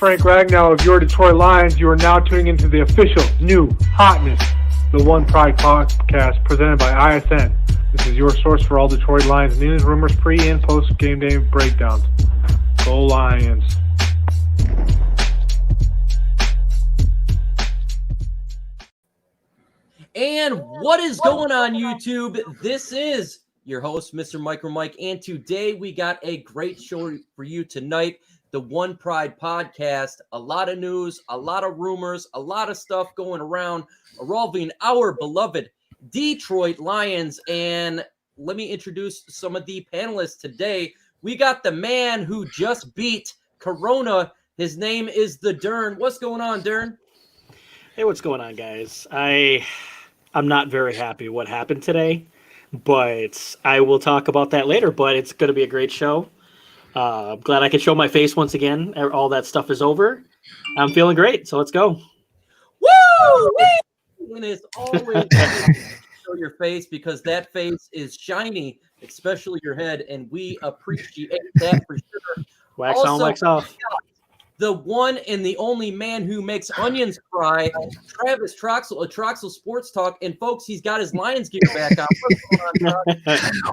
Frank Ragnow of your Detroit Lions. You are now tuning into the official new hotness, the One Pride podcast presented by ISN. This is your source for all Detroit Lions news, rumors, pre- and post-game day breakdowns. Go Lions. And what is going on, YouTube? This is your host, Mr. MicroMike, and today we got a great show for you tonight, the One Pride podcast. A lot of news, a lot of rumors, a lot of stuff going around involving our beloved Detroit Lions. And let me introduce some of the panelists today. We got the man who just beat Corona. His name is the Dern. What's going on, Dern? Hey, what's going on, guys? I'm not very happy what happened today, but I will talk about that later. But it's going to be a great show. I'm glad I could show my face once again. All that stuff is over. I'm feeling great, so let's go. Woo! And it's always show your face because that face is shiny, especially your head, and we appreciate that for sure. Wax on, wax off. The one and the only man who makes onions cry, Travis Troxel of Troxel Sports Talk. And folks, he's got his Lions gear back on.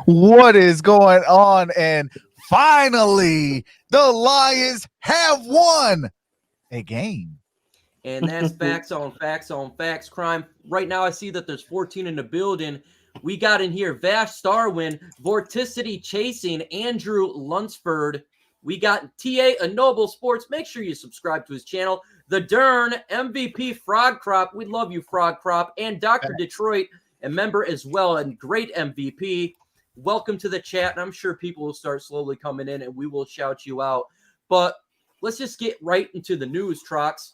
What is going on? And finally, the Lions have won a game. And that's facts on facts on facts crime. Right now, I see that there's 14 in the building. We got in here Vash Starwin, Vorticity Chasing, Andrew Lunsford. We got TA A Noble Sports. Make sure you subscribe to his channel. The Dern, MVP Frog Crop. We love you, Frog Crop. And Dr. Detroit, a member as well, and great MVP. Welcome to the chat. And I'm sure people will start slowly coming in and we will shout you out. But let's just get right into the news, Trox.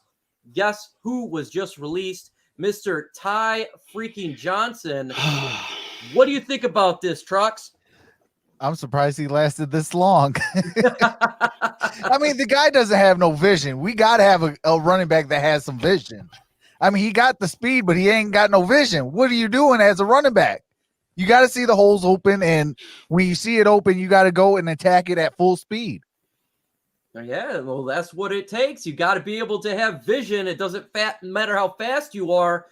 Guess who was just released? Mr. Ty freaking Johnson. What do you think about this, Trox? I'm surprised he lasted this long. I mean, the guy doesn't have no vision. We got to have a running back that has some vision. I mean, he got the speed, but he ain't got no vision. What are you doing as a running back? You got to see the holes open, and when you see it open, you got to go and attack it at full speed. Yeah, well, that's what it takes. You got to be able to have vision. It doesn't matter how fast you are.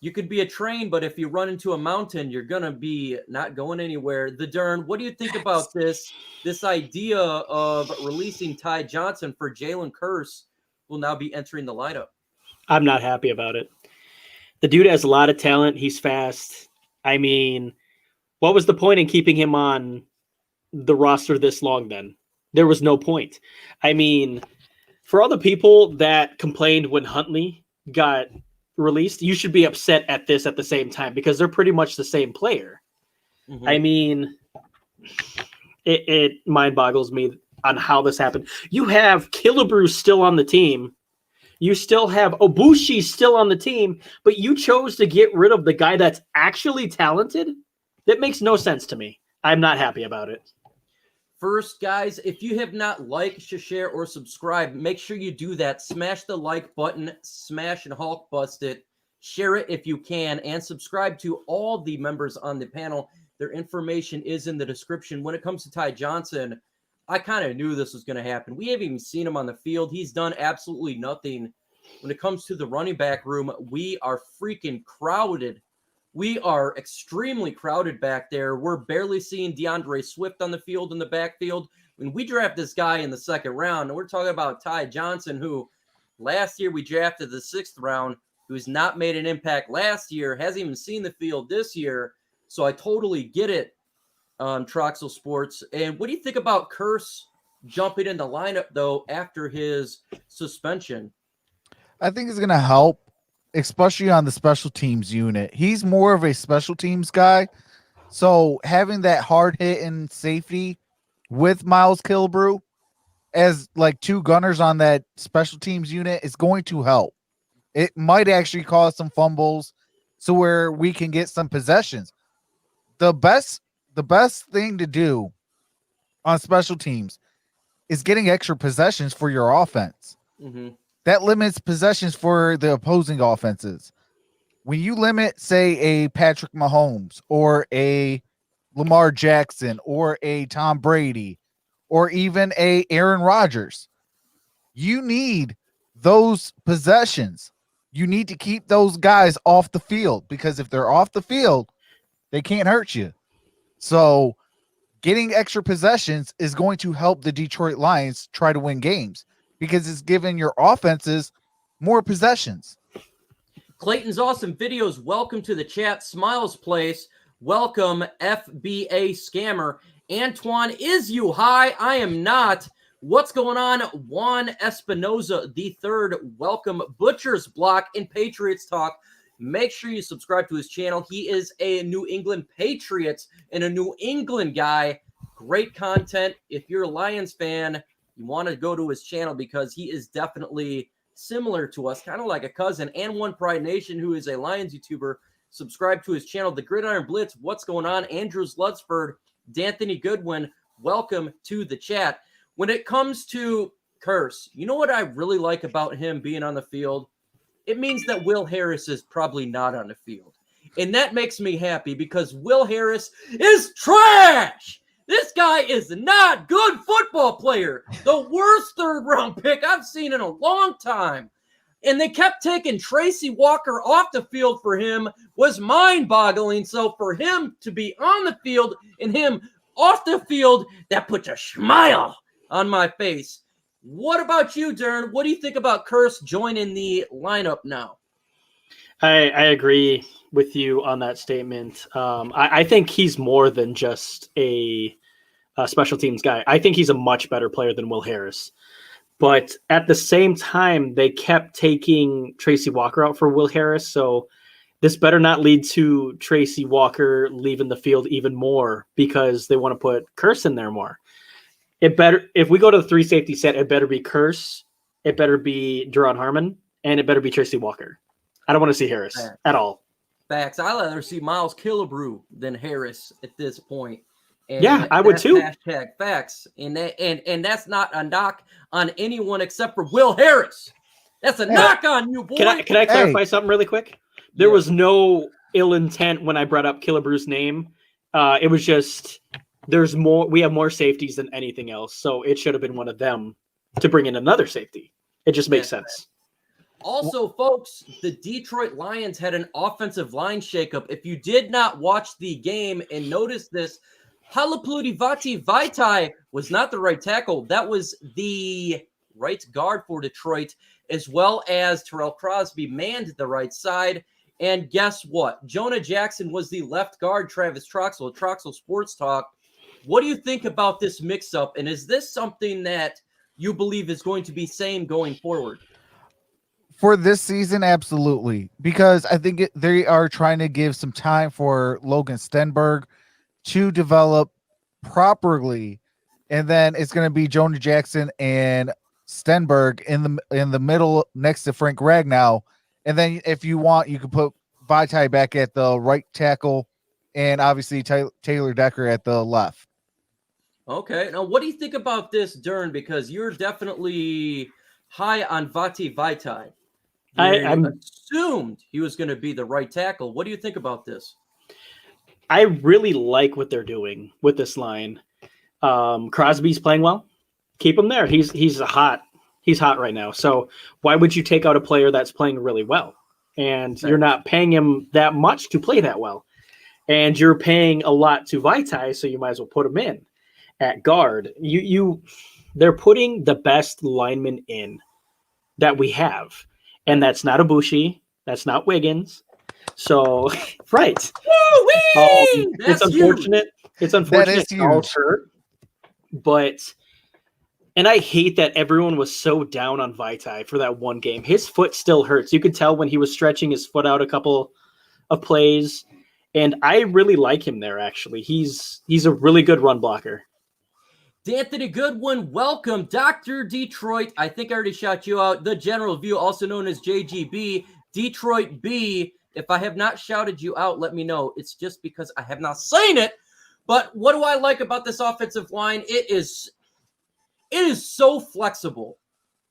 You could be a train, but if you run into a mountain, you're going to be not going anywhere. The Dern, what do you think about this idea of releasing Ty Johnson for Jalen Curse will now be entering the lineup? I'm not happy about it. The dude has a lot of talent. He's fast. I mean, what was the point in keeping him on the roster this long then? There was no point. I mean, for all the people that complained when Huntley got released, you should be upset at this at the same time because they're pretty much the same player. Mm-hmm. I mean, it mind boggles me on how this happened. You have Killebrew still on the team. You still have Obushi still on the team, but you chose to get rid of the guy that's actually talented? That makes no sense to me. I'm not happy about it. First, guys, if you have not liked, share, or subscribed, make sure you do that. Smash the like button, smash and Hulk bust it. Share it if you can, and subscribe to all the members on the panel. Their information is in the description. When it comes to Ty Johnson, I kind of knew this was going to happen. We haven't even seen him on the field. He's done absolutely nothing. When it comes to the running back room, we are freaking crowded. We are extremely crowded back there. We're barely seeing DeAndre Swift on the field in the backfield. When we draft this guy in the second round, and we're talking about Ty Johnson, who last year we drafted the 6th round, who's not made an impact last year, hasn't even seen the field this year. So I totally get it, Troxel Sports. And what do you think about Curse jumping in the lineup, though, after his suspension? I think it's going to help, especially on the special teams unit. He's more of a special teams guy. So having that hard hitting safety with Miles Killebrew as like two gunners on that special teams unit is going to help. It might actually cause some fumbles so where we can get some possessions. The best thing to do on special teams is getting extra possessions for your offense. Mm-hmm. That limits possessions for the opposing offenses. When you limit, say, a Patrick Mahomes or a Lamar Jackson or a Tom Brady or even a Aaron Rodgers, you need those possessions. You need to keep those guys off the field, because if they're off the field, they can't hurt you. So getting extra possessions is going to help the Detroit Lions try to win games, because it's giving your offenses more possessions. Clayton's Awesome Videos, welcome to the chat. Smiles Place, welcome. FBA Scammer. Antoine, is you high? I am not. What's going on? Juan Espinoza the third, welcome. Butcher's Block in Patriots Talk. Make sure you subscribe to his channel. He is a New England Patriots and a New England guy. Great content. If you're a Lions fan, you want to go to his channel because he is definitely similar to us, kind of like a cousin. And One Pride Nation, who is a Lions YouTuber, subscribe to his channel. The Gridiron Blitz, what's going on? Andrews Ludsford, D'Anthony Goodwin, welcome to the chat. When it comes to Curse, you know what I really like about him being on the field? It means that Will Harris is probably not on the field. And that makes me happy because Will Harris is trash. This guy is not a good football player. The worst third-round pick I've seen in a long time. And they kept taking Tracy Walker off the field for him was mind-boggling. So for him to be on the field and him off the field, that puts a smile on my face. What about you, Dern? What do you think about Curse joining the lineup now? I agree with you on that statement. I think he's more than just a special teams guy. I think he's a much better player than Will Harris. But at the same time, they kept taking Tracy Walker out for Will Harris. So this better not lead to Tracy Walker leaving the field even more because they want to put Curse in there more. It better, if we go to the 3 safety set, it better be Curse, it better be Duron Harmon, and it better be Tracy Walker. I don't want to see Harris at all. Facts. I'd rather see Miles Killebrew than Harris at this point. And yeah, I would too. Hashtag facts. And that's not a knock on anyone except for Will Harris. That's a knock on you, boy. Can I clarify something really quick? There was no ill intent when I brought up Killebrew's name. It was just there's more. We have more safeties than anything else, so it should have been one of them to bring in another safety. It just makes sense. Also, folks, the Detroit Lions had an offensive line shakeup. If you did not watch the game and notice this, Halapoulivaati Vaitai was not the right tackle. That was the right guard for Detroit, as well as Terrell Crosby manned the right side. And guess what? Jonah Jackson was the left guard, Travis Troxel, Troxel Sports Talk. What do you think about this mix-up? And is this something that you believe is going to be same going forward? For this season, absolutely. Because I think they are trying to give some time for Logan Stenberg to develop properly. And then it's going to be Jonah Jackson and Stenberg in the middle next to Frank Ragnow. And then if you want, you can put Vaitai back at the right tackle and obviously Taylor Decker at the left. Okay. Now, what do you think about this, Dern? Because you're definitely high on Vati Vaitai. I assumed he was going to be the right tackle. What do you think about this? I really like what they're doing with this line. Crosby's playing well. Keep him there. He's hot right now. So why would you take out a player that's playing really well? And you're not paying him that much to play that well. And you're paying a lot to Vaitai, so you might as well put him in at guard. They're putting the best lineman in that we have. And that's not Ibushi. That's not Wiggins. So, right. It's unfortunate. It's unfortunate. It's hurt. And I hate that everyone was so down on Vaitai for that one game. His foot still hurts. You could tell when he was stretching his foot out a couple of plays. And I really like him there, actually. He's a really good run blocker. D'Anthony Goodwin, welcome. Dr. Detroit, I think I already shot you out. The General View, also known as JGB. Detroit B, if I have not shouted you out, let me know. It's just because I have not seen it. But what do I like about this offensive line? It is so flexible.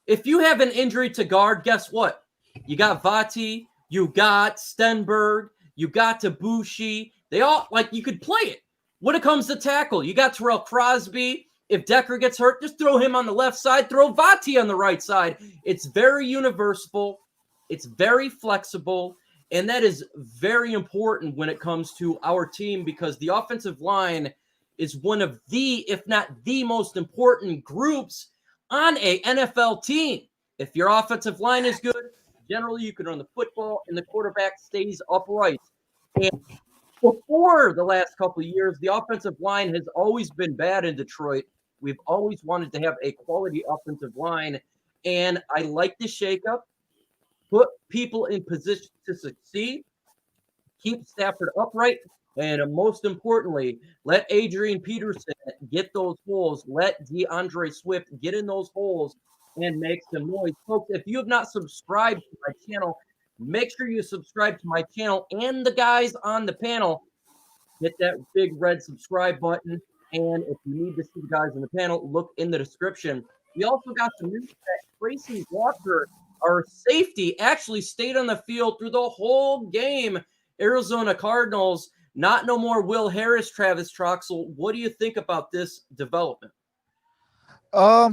If you have an injury to guard, guess what? You got Vati, you got Stenberg, you got Tabushi. They all, you could play it. When it comes to tackle, you got Terrell Crosby. If Decker gets hurt, just throw him on the left side, throw Vati on the right side. It's very universal. It's very flexible. And that is very important when it comes to our team because the offensive line is one of the, if not the most important groups on a NFL team. If your offensive line is good, generally you can run the football and the quarterback stays upright. And before the last couple of years, the offensive line has always been bad in Detroit. We've always wanted to have a quality offensive line, and I like the shakeup. Put people in position to succeed, keep Stafford upright, and most importantly, let Adrian Peterson get those holes. Let DeAndre Swift get in those holes and make some noise. Folks, if you have not subscribed to my channel, make sure you subscribe to my channel and the guys on the panel. Hit that big red subscribe button. And if you need to see the guys on the panel, look in the description. We also got some news that Tracy Walker, our safety, actually stayed on the field through the whole game. Arizona Cardinals, not no more Will Harris, Travis Troxel. What do you think about this development? I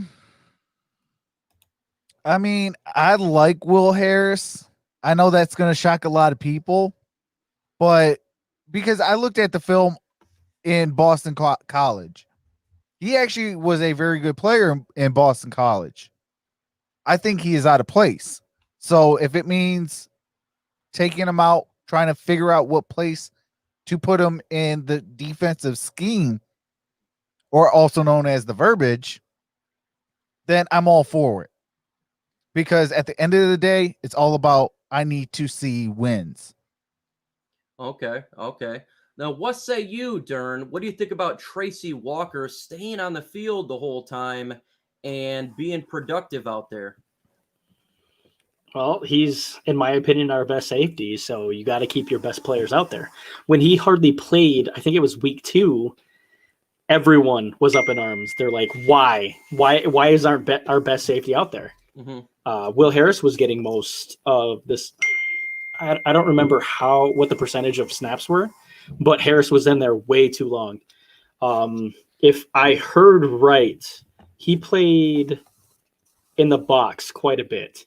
mean, I like Will Harris. I know that's going to shock a lot of people, but because I looked at the film in Boston College, he actually was a very good player in Boston College. I think he is out of place. So if it means taking him out, trying to figure out what place to put him in the defensive scheme, or also known as the verbiage, then I'm all for it. Because at the end of the day, it's all about I need to see wins. Okay. Now, what say you, Dern? What do you think about Tracy Walker staying on the field the whole time and being productive out there? Well, he's, in my opinion, our best safety, so you got to keep your best players out there. When he hardly played, I think it was week 2, everyone was up in arms. They're like, why? Why is our best safety out there? Mm-hmm. Will Harris was getting most of this. I don't remember what the percentage of snaps were, but Harris was in there way too long. If I heard right, he played in the box quite a bit.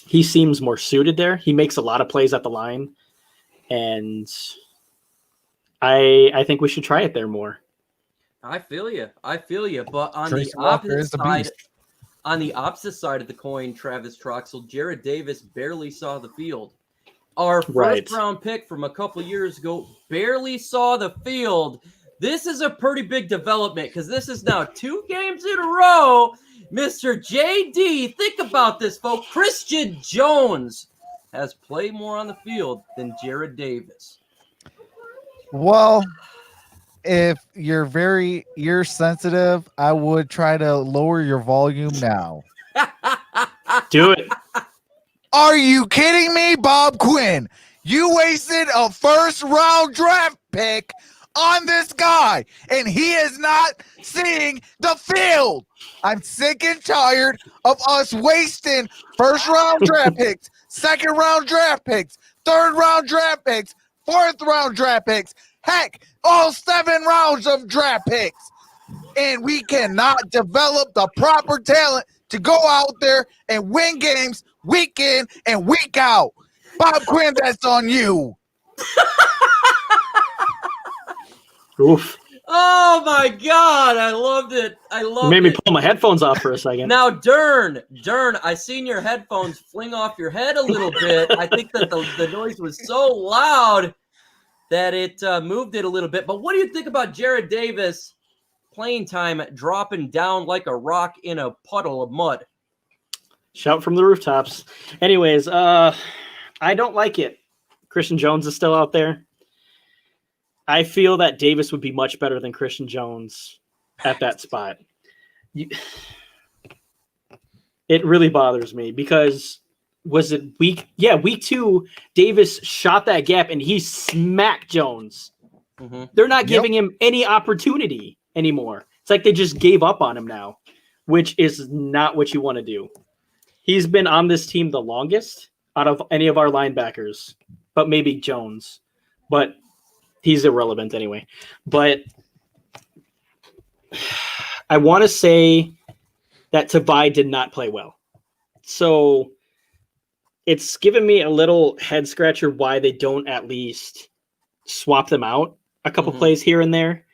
He seems more suited there. He makes a lot of plays at the line, and I think we should try it there more. I feel you. But on Tracy the Walker opposite is the side, beast. on the opposite side of the coin, Travis Troxel, Jared Davis barely saw the field. Our first round pick from a couple years ago barely saw the field. This is a pretty big development because this is now 2 games in a row. Mr. JD, think about this, folks. Christian Jones has played more on the field than Jared Davis. Well, if you're very ear sensitive, I would try to lower your volume now. Do it. Are you kidding me, Bob Quinn? You wasted a first-round draft pick on this guy, and he is not seeing the field. I'm sick and tired of us wasting first-round draft picks, second-round draft picks, third-round draft picks, fourth-round draft picks, heck, all 7 rounds of draft picks. And we cannot develop the proper talent to go out there and win games week in and week out. Bob Quinn, that's on you. Oof. Oh my God, I loved it. Made me pull my headphones off for a second. Now, Dern, I seen your headphones fling off your head a little bit. I think that the noise was so loud that it moved it a little bit. But what do you think about Jared Davis playing time dropping down like a rock in a puddle of mud? Shout from the rooftops. Anyways, I don't like it. Christian Jones is still out there. I feel that Davis would be much better than Christian Jones at that spot. It really bothers me because was it week 2, Davis shot that gap and he smacked Jones. Mm-hmm. They're not giving him any opportunity anymore. It's like they just gave up on him now, which is not what you want to do. He's been on this team the longest out of any of our linebackers, but maybe Jones. But he's irrelevant anyway. But I want to say that Tavai did not play well. So it's given me a little head scratcher why they don't at least swap them out a couple plays here and there.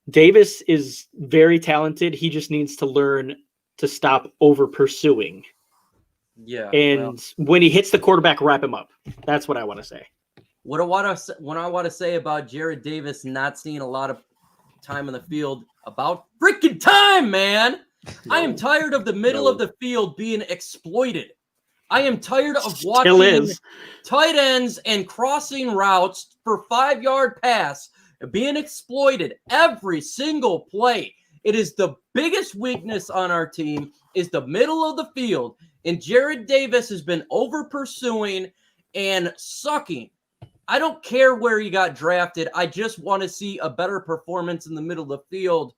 Davis is very talented. He just needs to learn to stop over pursuing. Yeah. And when he hits the quarterback, wrap him up. That's what I want to say. What I want to say about Jared Davis not seeing a lot of time on the field, about freaking time, man. I am tired of the middle of the field being exploited. I am tired of watching tight ends and crossing routes for 5-yard pass being exploited every single play. It is the biggest weakness on our team is the middle of the field. And Jared Davis has been over pursuing and sucking. I don't care where he got drafted. I just want to see a better performance in the middle of the field.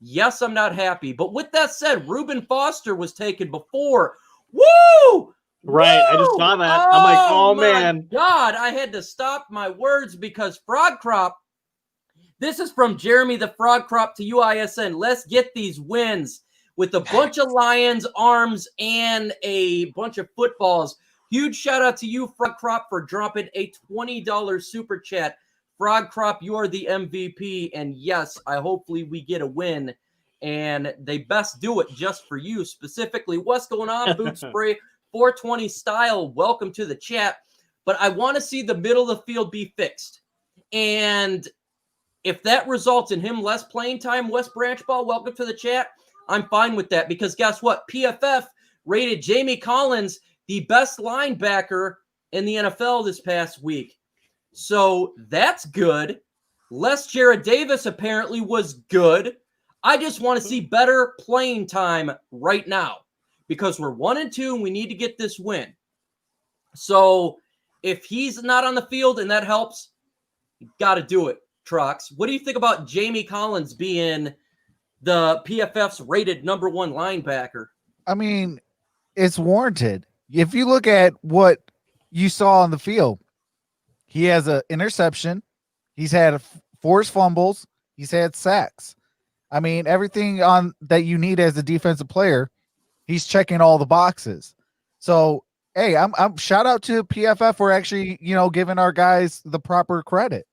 Yes, I'm not happy. But with that said, Reuben Foster was taken before. Woo! Right. Woo! I just saw that. I'm like, oh, man. God, I had to stop my words because Frog Crop. This is from Jeremy the Frog Crop to UISN. Let's get these wins with a bunch of Lions arms and a bunch of footballs. Huge shout out to you, Frog Crop, for dropping a $20 super chat. Frog Crop, you are the MVP. And yes, hopefully we get a win. And they best do it just for you specifically. What's going on, Boot Spray? 420 style. Welcome to the chat. But I want to see the middle of the field be fixed. And if that results in him less playing time, West Branch Ball, welcome to the chat. I'm fine with that because guess what? PFF rated Jamie Collins the best linebacker in the NFL this past week. So that's good. Less Jared Davis apparently was good. I just want to see better playing time right now because we're 1-2 and we need to get this win. So if he's not on the field and that helps, you got to do it, Trox. What do you think about Jamie Collins being the PFF's rated number 1 linebacker? I mean, it's warranted. If you look at what you saw on the field, he has an interception. He's had forced fumbles. He's had sacks. I mean, everything on that you need as a defensive player, he's checking all the boxes. So, hey, I'm shout out to PFF for actually, giving our guys the proper credit.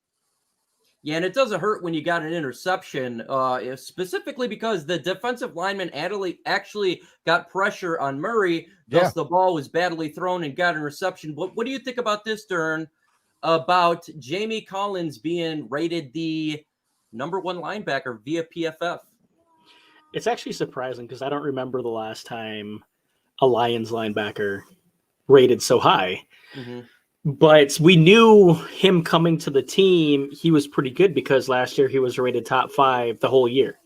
Yeah, and it doesn't hurt when you got an interception, specifically because the defensive lineman actually got pressure on Murray. Thus, the ball was badly thrown and got an reception. What do you think about this, Dern, about Jamie Collins being rated the number 1 linebacker via PFF? It's actually surprising because I don't remember the last time a Lions linebacker rated so high. Mm-hmm. But we knew him coming to the team, he was pretty good because last year he was rated top 5 the whole year.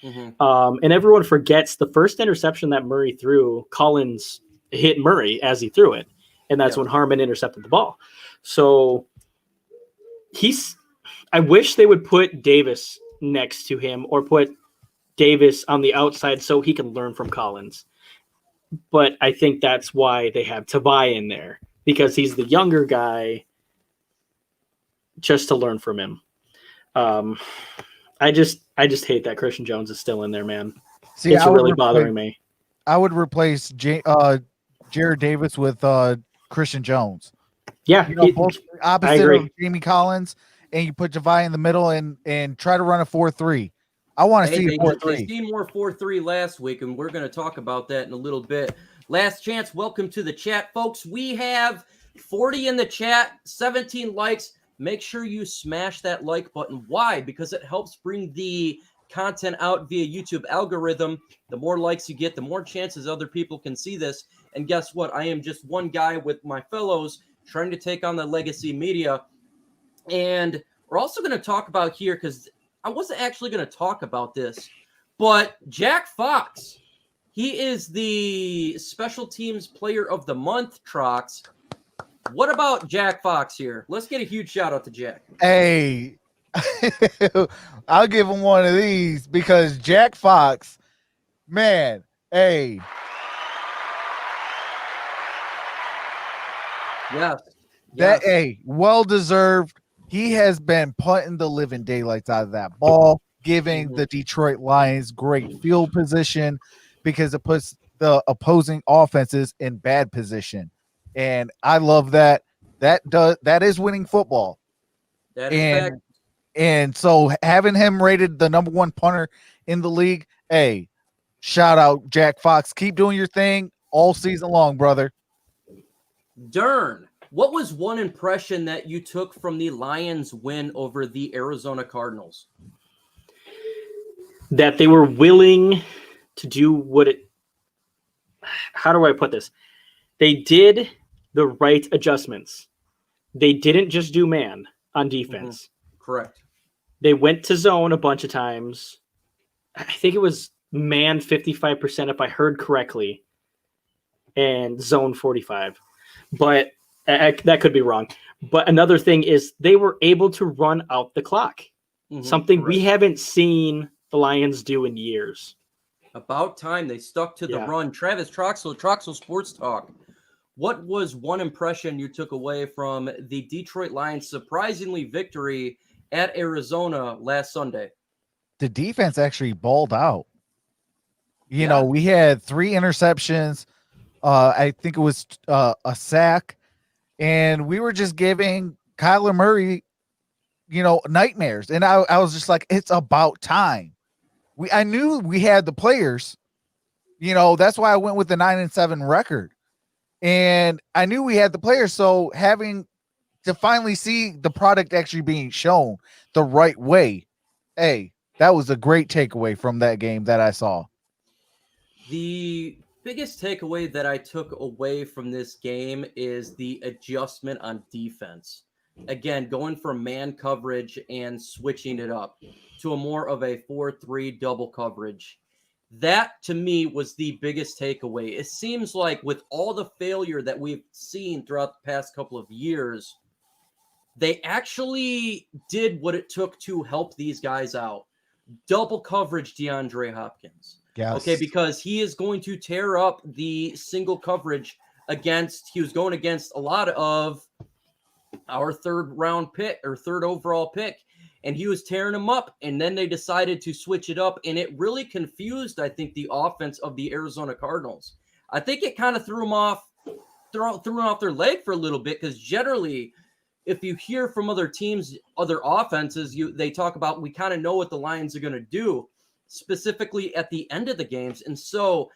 Mm-hmm. And everyone forgets the first interception that Murray threw, Collins hit Murray as he threw it. And that's when Harmon intercepted the ball. So I wish they would put Davis next to him or put Davis on the outside so he can learn from Collins. But I think that's why they have Tavai in there. Because he's the younger guy, just to learn from him. I just hate that Christian Jones is still in there, man. See, it's really bothering me. I would replace Jared Davis with Christian Jones. Yeah, both opposite of Jamie Collins, and you put Tavai in the middle and try to run a 4-3. I want to see a 4-3. They seen more 4-3 last week, and we're going to talk about that in a little bit. Last chance. Welcome to the chat, folks. We have 40 in the chat, 17 likes. Make sure you smash that like button. Why? Because it helps bring the content out via YouTube algorithm. The more likes you get, the more chances other people can see this. And guess what? I am just one guy with my fellows trying to take on the legacy media. And we're also going to talk about here, because I wasn't actually going to talk about this, but Jack Fox. He is the special teams player of the month, Trox. What about Jack Fox here? Let's get a huge shout out to Jack. Hey, I'll give him one of these because Jack Fox, man, hey. Yes. Well deserved. He has been putting the living daylights out of that ball. giving the Detroit Lions great field position because it puts the opposing offenses in bad position. And I love that. That is winning football. That is fact. And so having him rated the number 1 punter in the league, hey, shout out Jack Fox. Keep doing your thing all season long, brother. Dern, what was one impression that you took from the Lions win over the Arizona Cardinals? That they were willing to do how do I put this? They did the right adjustments. They didn't just do man on defense. Correct. They went to zone a bunch of times. I think it was man 55% if I heard correctly, and zone 45. But that could be wrong. But another thing is they were able to run out the clock. Something we haven't seen the Lions do in years. About time they stuck to the run. Travis Troxel Sports Talk. What was one impression you took away from the Detroit Lions' surprisingly victory at Arizona last Sunday? The defense actually balled out. You know, we had 3 interceptions. I think it was a sack. And we were just giving Kyler Murray, nightmares. And I was just like, it's about time. I knew we had the players. That's why I went with the 9-7 record. And I knew we had the players. So having to finally see the product actually being shown the right way, hey, that was a great takeaway from that game that I saw. The biggest takeaway that I took away from this game is the adjustment on defense. Again, going from man coverage and switching it up to a more of a 4-3 double coverage. That, to me, was the biggest takeaway. It seems like with all the failure that we've seen throughout the past couple of years, they actually did what it took to help these guys out. Double coverage DeAndre Hopkins. Yes. Okay, because he is going to tear up the single coverage he was going against a lot of our third overall pick. And he was tearing them up, and then they decided to switch it up, and it really confused, I think, the offense of the Arizona Cardinals. I think it kind of threw them off their leg for a little bit, because generally, if you hear from other teams, other offenses, they talk about, we kind of know what the Lions are going to do, specifically at the end of the games. And so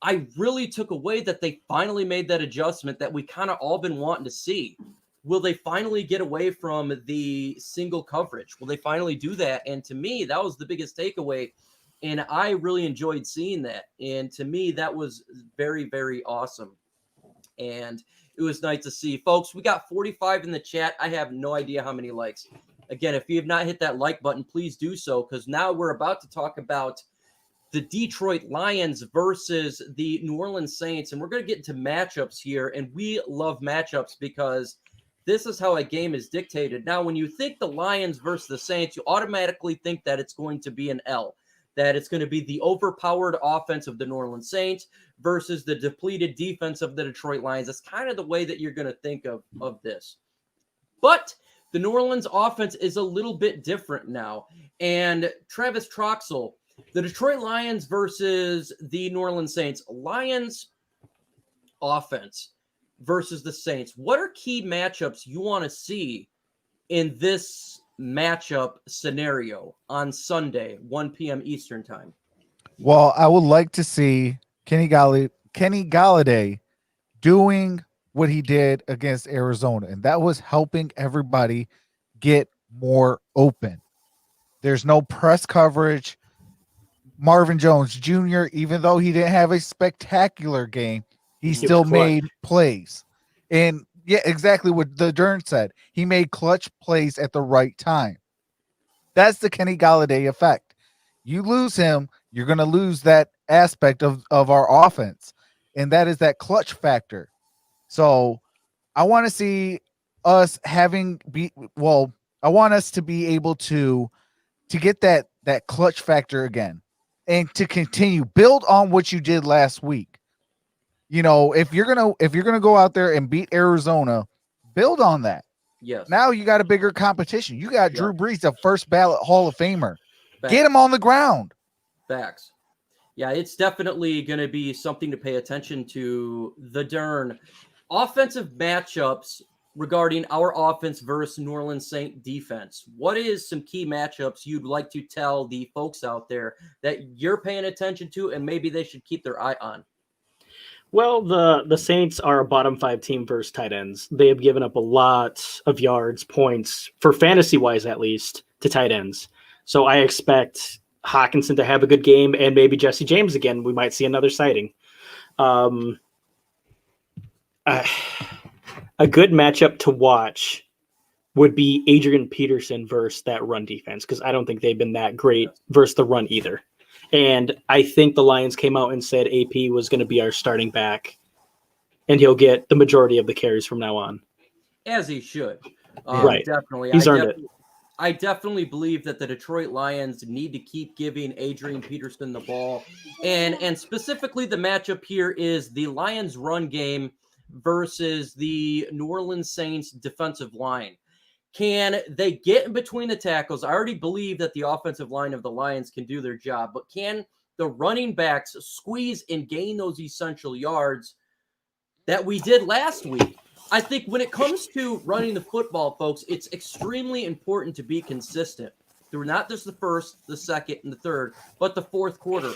I really took away that they finally made that adjustment that we kind of all been wanting to see. Will they finally get away from the single coverage? Will they finally do that? And to me, that was the biggest takeaway. And I really enjoyed seeing that. And to me, that was very, very awesome. And it was nice to see. Folks, we got 45 in the chat. I have no idea how many likes. Again, if you have not hit that like button, please do so, because now we're about to talk about the Detroit Lions versus the New Orleans Saints. And we're going to get into matchups here. And we love matchups because this is how a game is dictated. Now, when you think the Lions versus the Saints, you automatically think that it's going to be an L, that it's going to be the overpowered offense of the New Orleans Saints versus the depleted defense of the Detroit Lions. That's kind of the way that you're going to think of this. But the New Orleans offense is a little bit different now. And Travis Troxel, the Detroit Lions versus the New Orleans Saints. Lions offense versus the Saints. What are key matchups you want to see in this matchup scenario on Sunday, 1 p.m. Eastern time? Well, I would like to see Kenny Galladay doing what he did against Arizona, and that was helping everybody get more open. There's no press coverage. Marvin Jones Jr., even though he didn't have a spectacular game, he still made plays. And yeah, exactly what the Dern said. He made clutch plays at the right time. That's the Kenny Galladay effect. You lose him, you're going to lose that aspect of our offense. And that is that clutch factor. So I want to see us I want us to be able to get that clutch factor again and to continue build on what you did last week. If you're gonna go out there and beat Arizona, build on that. Yes. Now you got a bigger competition. You got Drew Brees, a first ballot Hall of Famer. Get him on the ground. Facts. Yeah, it's definitely going to be something to pay attention to. The Dern offensive matchups regarding our offense versus New Orleans Saint defense. What is some key matchups you'd like to tell the folks out there that you're paying attention to and maybe they should keep their eye on? Well, the Saints are a bottom 5 team versus tight ends. They have given up a lot of yards, points, for fantasy-wise at least, to tight ends. So I expect Hawkinson to have a good game, and maybe Jesse James again. We might see another sighting. A good matchup to watch would be Adrian Peterson versus that run defense, because I don't think they've been that great versus the run either. And I think the Lions came out and said AP was going to be our starting back, and he'll get the majority of the carries from now on. As he should. Right. Definitely. He's earned it. I definitely believe that the Detroit Lions need to keep giving Adrian Peterson the ball. And specifically the matchup here is the Lions run game versus the New Orleans Saints defensive line. Can they get in between the tackles? I already believe that the offensive line of the Lions can do their job, but can the running backs squeeze and gain those essential yards that we did last week? I think when it comes to running the football, folks, it's extremely important to be consistent through not just the first, the second, and the third, but the fourth quarter.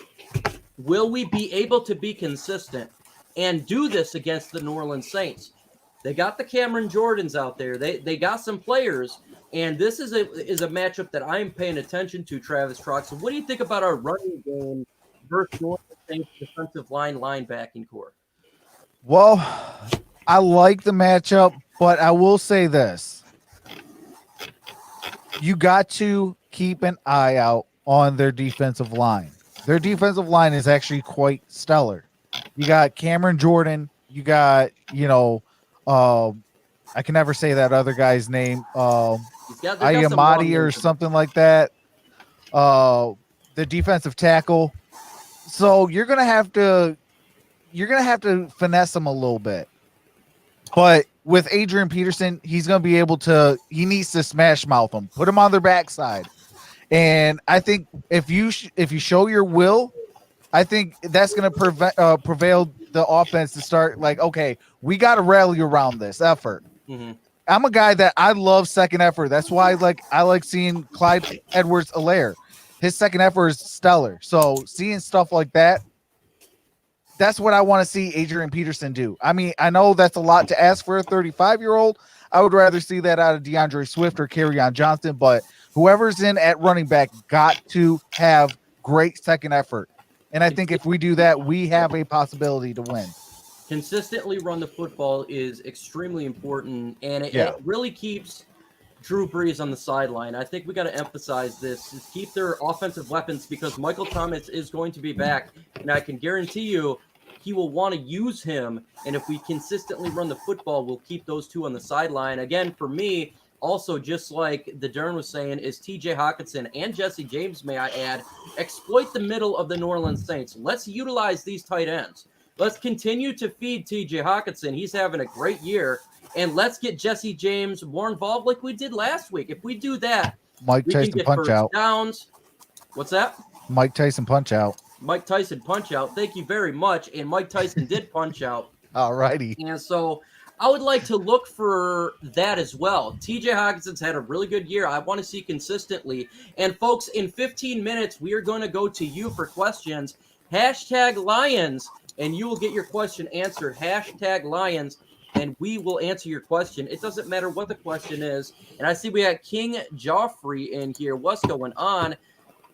Will we be able to be consistent and do this against the New Orleans Saints? They got the Cameron Jordans out there. They got some players, and this is a matchup that I'm paying attention to, Travis Trox. So what do you think about our running game versus New Orleans Saints defensive line linebacking core? Well, I like the matchup, but I will say this. You got to keep an eye out on their defensive line. Their defensive line is actually quite stellar. You got Cameron Jordan. You got, I can never say that other guy's name. Ayamati or something like that. The defensive tackle. So you're gonna have to finesse him a little bit. But with Adrian Peterson, he's gonna be able to. He needs to smash mouth them, put him on their backside, and I think if you show your will, I think that's gonna prevail the offense to start like, okay, we got to rally around this effort. Mm-hmm. I'm a guy that I love second effort. That's why I like seeing Clyde Edwards-Helaire. His second effort is stellar. So seeing stuff like that, that's what I want to see Adrian Peterson do. I mean, I know that's a lot to ask for a 35-year-old. I would rather see that out of DeAndre Swift or Kerryon Johnson, but whoever's in at running back got to have great second effort. And I think if we do that, we have a possibility to win. Consistently run the football is extremely important, and it really keeps Drew Brees on the sideline. I think we got to emphasize this, is keep their offensive weapons, because Michael Thomas is going to be back, and I can guarantee you he will want to use him, and if we consistently run the football, we'll keep those two on the sideline. Again, for me, also, just like the Dern was saying, is TJ Hawkinson and Jesse James, may I add, exploit the middle of the New Orleans Saints. Let's utilize these tight ends. Let's continue to feed TJ Hawkinson. He's having a great year. And let's get Jesse James more involved like we did last week. If we do that, Mike Tyson punch out. Downs. What's that? Mike Tyson punch out. Mike Tyson punch out. Thank you very much. And Mike Tyson did punch out. All righty. And so I would like to look for that as well. TJ Hawkinson's had a really good year. I want to see consistently. And folks, in 15 minutes, we are going to go to you for questions. #Lions, and you will get your question answered. #Lions, and we will answer your question. It doesn't matter what the question is. And I see we got King Joffrey in here. What's going on?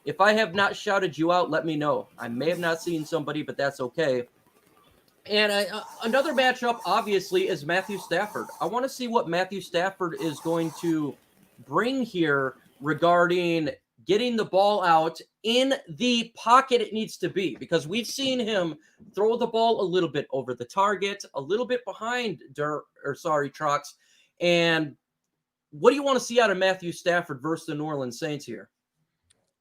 If I have not shouted you out, let me know. I may have not seen somebody, but that's okay. And another matchup, obviously, is Matthew Stafford. I want to see what Matthew Stafford is going to bring here regarding getting the ball out in the pocket it needs to be, because we've seen him throw the ball a little bit over the target, a little bit behind Trox. And what do you want to see out of Matthew Stafford versus the New Orleans Saints here?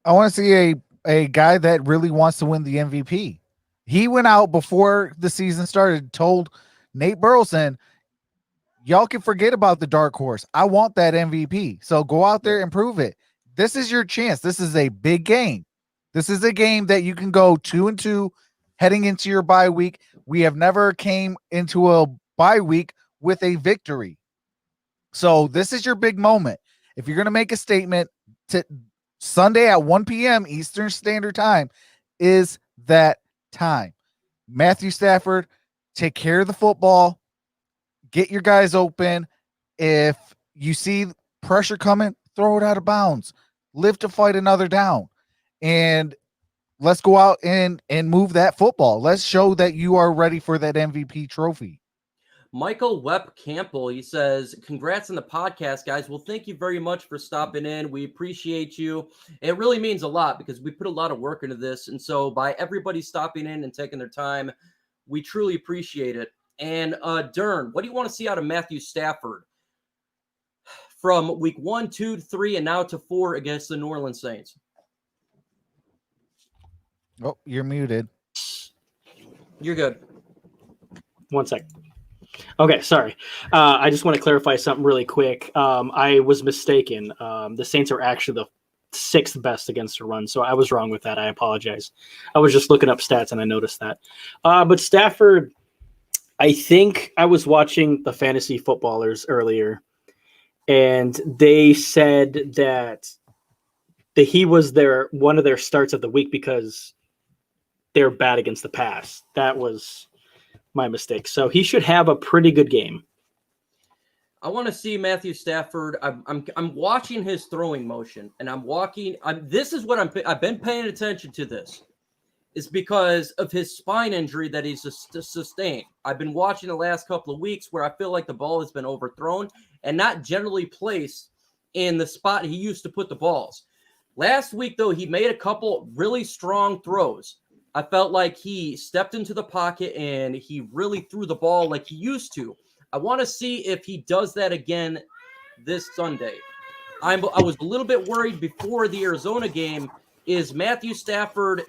I want to see a guy that really wants to win the MVP. He went out before the season started, told Nate Burleson, y'all can forget about the dark horse. I want that MVP. So go out there and prove it. this is your chance. This is a big game. This is a game that you can go 2-2 heading into your bye week. We have never came into a bye week with a victory. So this is your big moment. If you're going to make a statement, to Sunday at 1 p.m. Eastern Standard Time is that time. Matthew Stafford, take care of the football. Get your guys open. If you see pressure coming, throw it out of bounds. Live to fight another down. And let's go out and move that football. Let's show that you are ready for that MVP trophy. Michael Webb Campbell, he says, congrats on the podcast, guys. Well, thank you very much for stopping in. We appreciate you. It really means a lot because we put a lot of work into this. And so by everybody stopping in and taking their time, we truly appreciate it. And Dern, what do you want to see out of Matthew Stafford from week 1, 2, 3, and now to 4 against the New Orleans Saints? Oh, you're muted. You're good. 1 second. Okay, sorry. I just want to clarify something really quick. I was mistaken. The Saints are actually the 6th best against the run, so I was wrong with that. I apologize. I was just looking up stats and I noticed that. But Stafford, I think I was watching the Fantasy Footballers earlier, and they said that he was one of their starts of the week because they're bad against the pass. That was my mistake. So he should have a pretty good game. I want to see Matthew Stafford. I'm watching his throwing motion, and this is what I've been paying attention to. This is because of his spine injury that he's sustained. I've been watching the last couple of weeks where I feel like the ball has been overthrown and not generally placed in the spot he used to put the balls. Last week, though, he made a couple really strong throws. I felt like he stepped into the pocket and he really threw the ball like he used to. I want to see if he does that again this Sunday. I was a little bit worried before the Arizona game. Is Matthew Stafford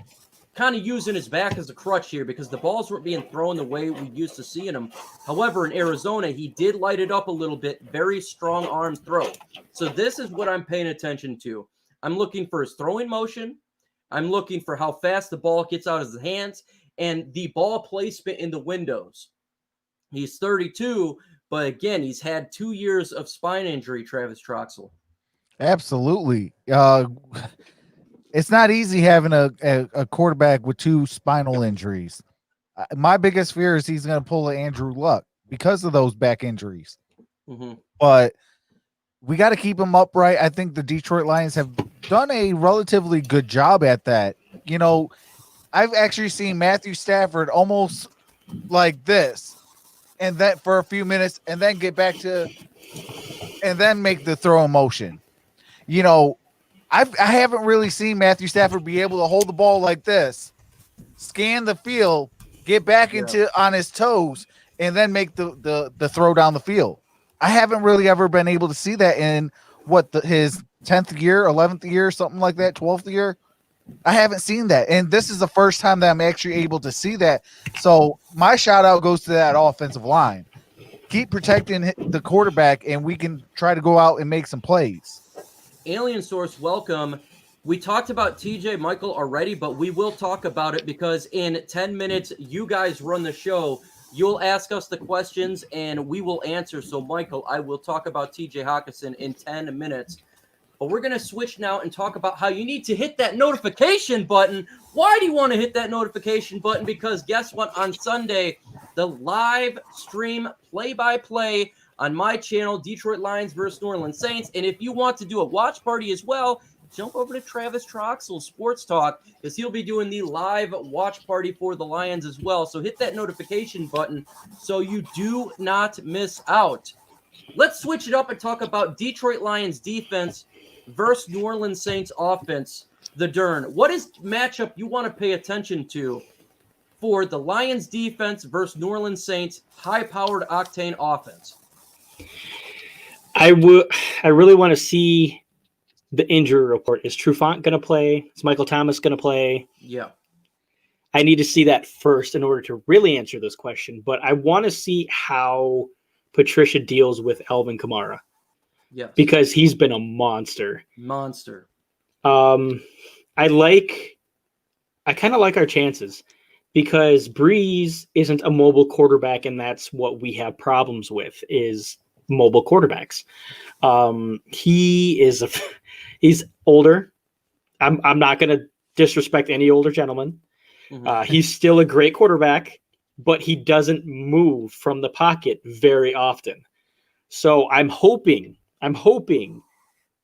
kind of using his back as a crutch here because the balls weren't being thrown the way we used to seeing them? However, in Arizona, he did light it up a little bit. Very strong arm throw. So this is what I'm paying attention to. I'm looking for his throwing motion. I'm looking for how fast the ball gets out of his hands and the ball placement in the windows. He's 32, but again, he's had 2 years of spine injury, Travis Troxel. Absolutely. It's not easy having a quarterback with 2 spinal injuries. My biggest fear is he's going to pull an Andrew Luck because of those back injuries. Mm-hmm. But we got to keep him upright. I think the Detroit Lions have done a relatively good job at that. You know, I've actually seen Matthew Stafford almost like this, and then for a few minutes, and then get back to, and then make the throw motion. You know, I haven't really seen Matthew Stafford be able to hold the ball like this, scan the field, get back into on his toes, and then make the throw down the field. I haven't really ever been able to see that in his 10th year, 11th year, something like that, 12th year. I haven't seen that. And this is the first time that I'm actually able to see that. So my shout out goes to that offensive line. Keep protecting the quarterback, and we can try to go out and make some plays. Alien Source, welcome. We talked about TJ Michael already, but we will talk about it because in 10 minutes, you guys run the show. You'll ask us the questions, and we will answer. So, Michael, I will talk about TJ Hawkinson in 10 minutes. But we're going to switch now and talk about how you need to hit that notification button. Why do you want to hit that notification button? Because guess what? On Sunday, the live stream play-by-play on my channel, Detroit Lions versus New Orleans Saints. And if you want to do a watch party as well, jump over to Travis Troxel Sports Talk because he'll be doing the live watch party for the Lions as well. So hit that notification button so you do not miss out. Let's switch it up and talk about Detroit Lions defense versus New Orleans Saints offense. The Dern, what is matchup you want to pay attention to for the Lions defense versus New Orleans Saints high-powered octane offense? I really want to see the injury report. Is Trufant going to play? Is Michael Thomas going to play? Yeah. I need to see that first in order to really answer this question. But I want to see how Patricia deals with Alvin Kamara. Yes. Because he's been a monster. I kind of like our chances because Breese isn't a mobile quarterback, and that's what we have problems with is mobile quarterbacks. He's older. I'm not going to disrespect any older gentleman. He's still a great quarterback, but he doesn't move from the pocket very often. So I'm hoping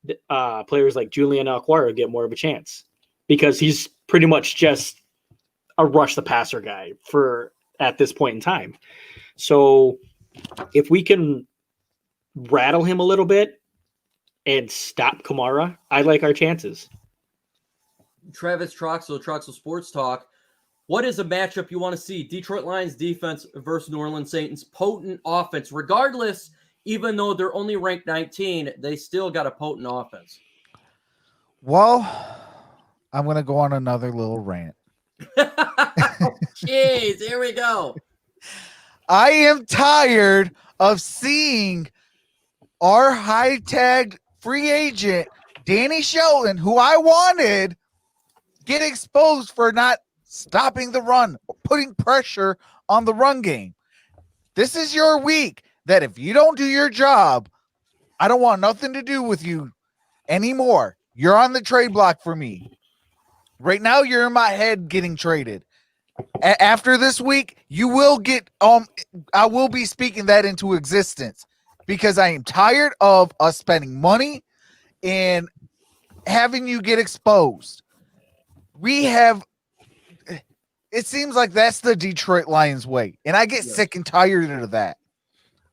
that players like Julian Alquara get more of a chance because he's pretty much just a rush the passer guy at this point in time. So if we can rattle him a little bit and stop Kamara, I like our chances. Travis Troxel Sports Talk. What is a matchup you want to see? Detroit Lions defense versus New Orleans Saints. Potent offense. Regardless, even though they're only ranked 19, they still got a potent offense. Well, I'm going to go on another little rant. Jeez, here we go. I am tired of seeing our high-tagged free agent, Danny Shelton, who I wanted, get exposed for not stopping the run, putting pressure on the run game. This is your week that if you don't do your job, I don't want nothing to do with you anymore. You're on the trade block for me. Right now, you're in my head getting traded. After this week, you will get I will be speaking that into existence because I am tired of us spending money and having you get exposed. It seems like that's the Detroit Lions way, and I get sick and tired of that.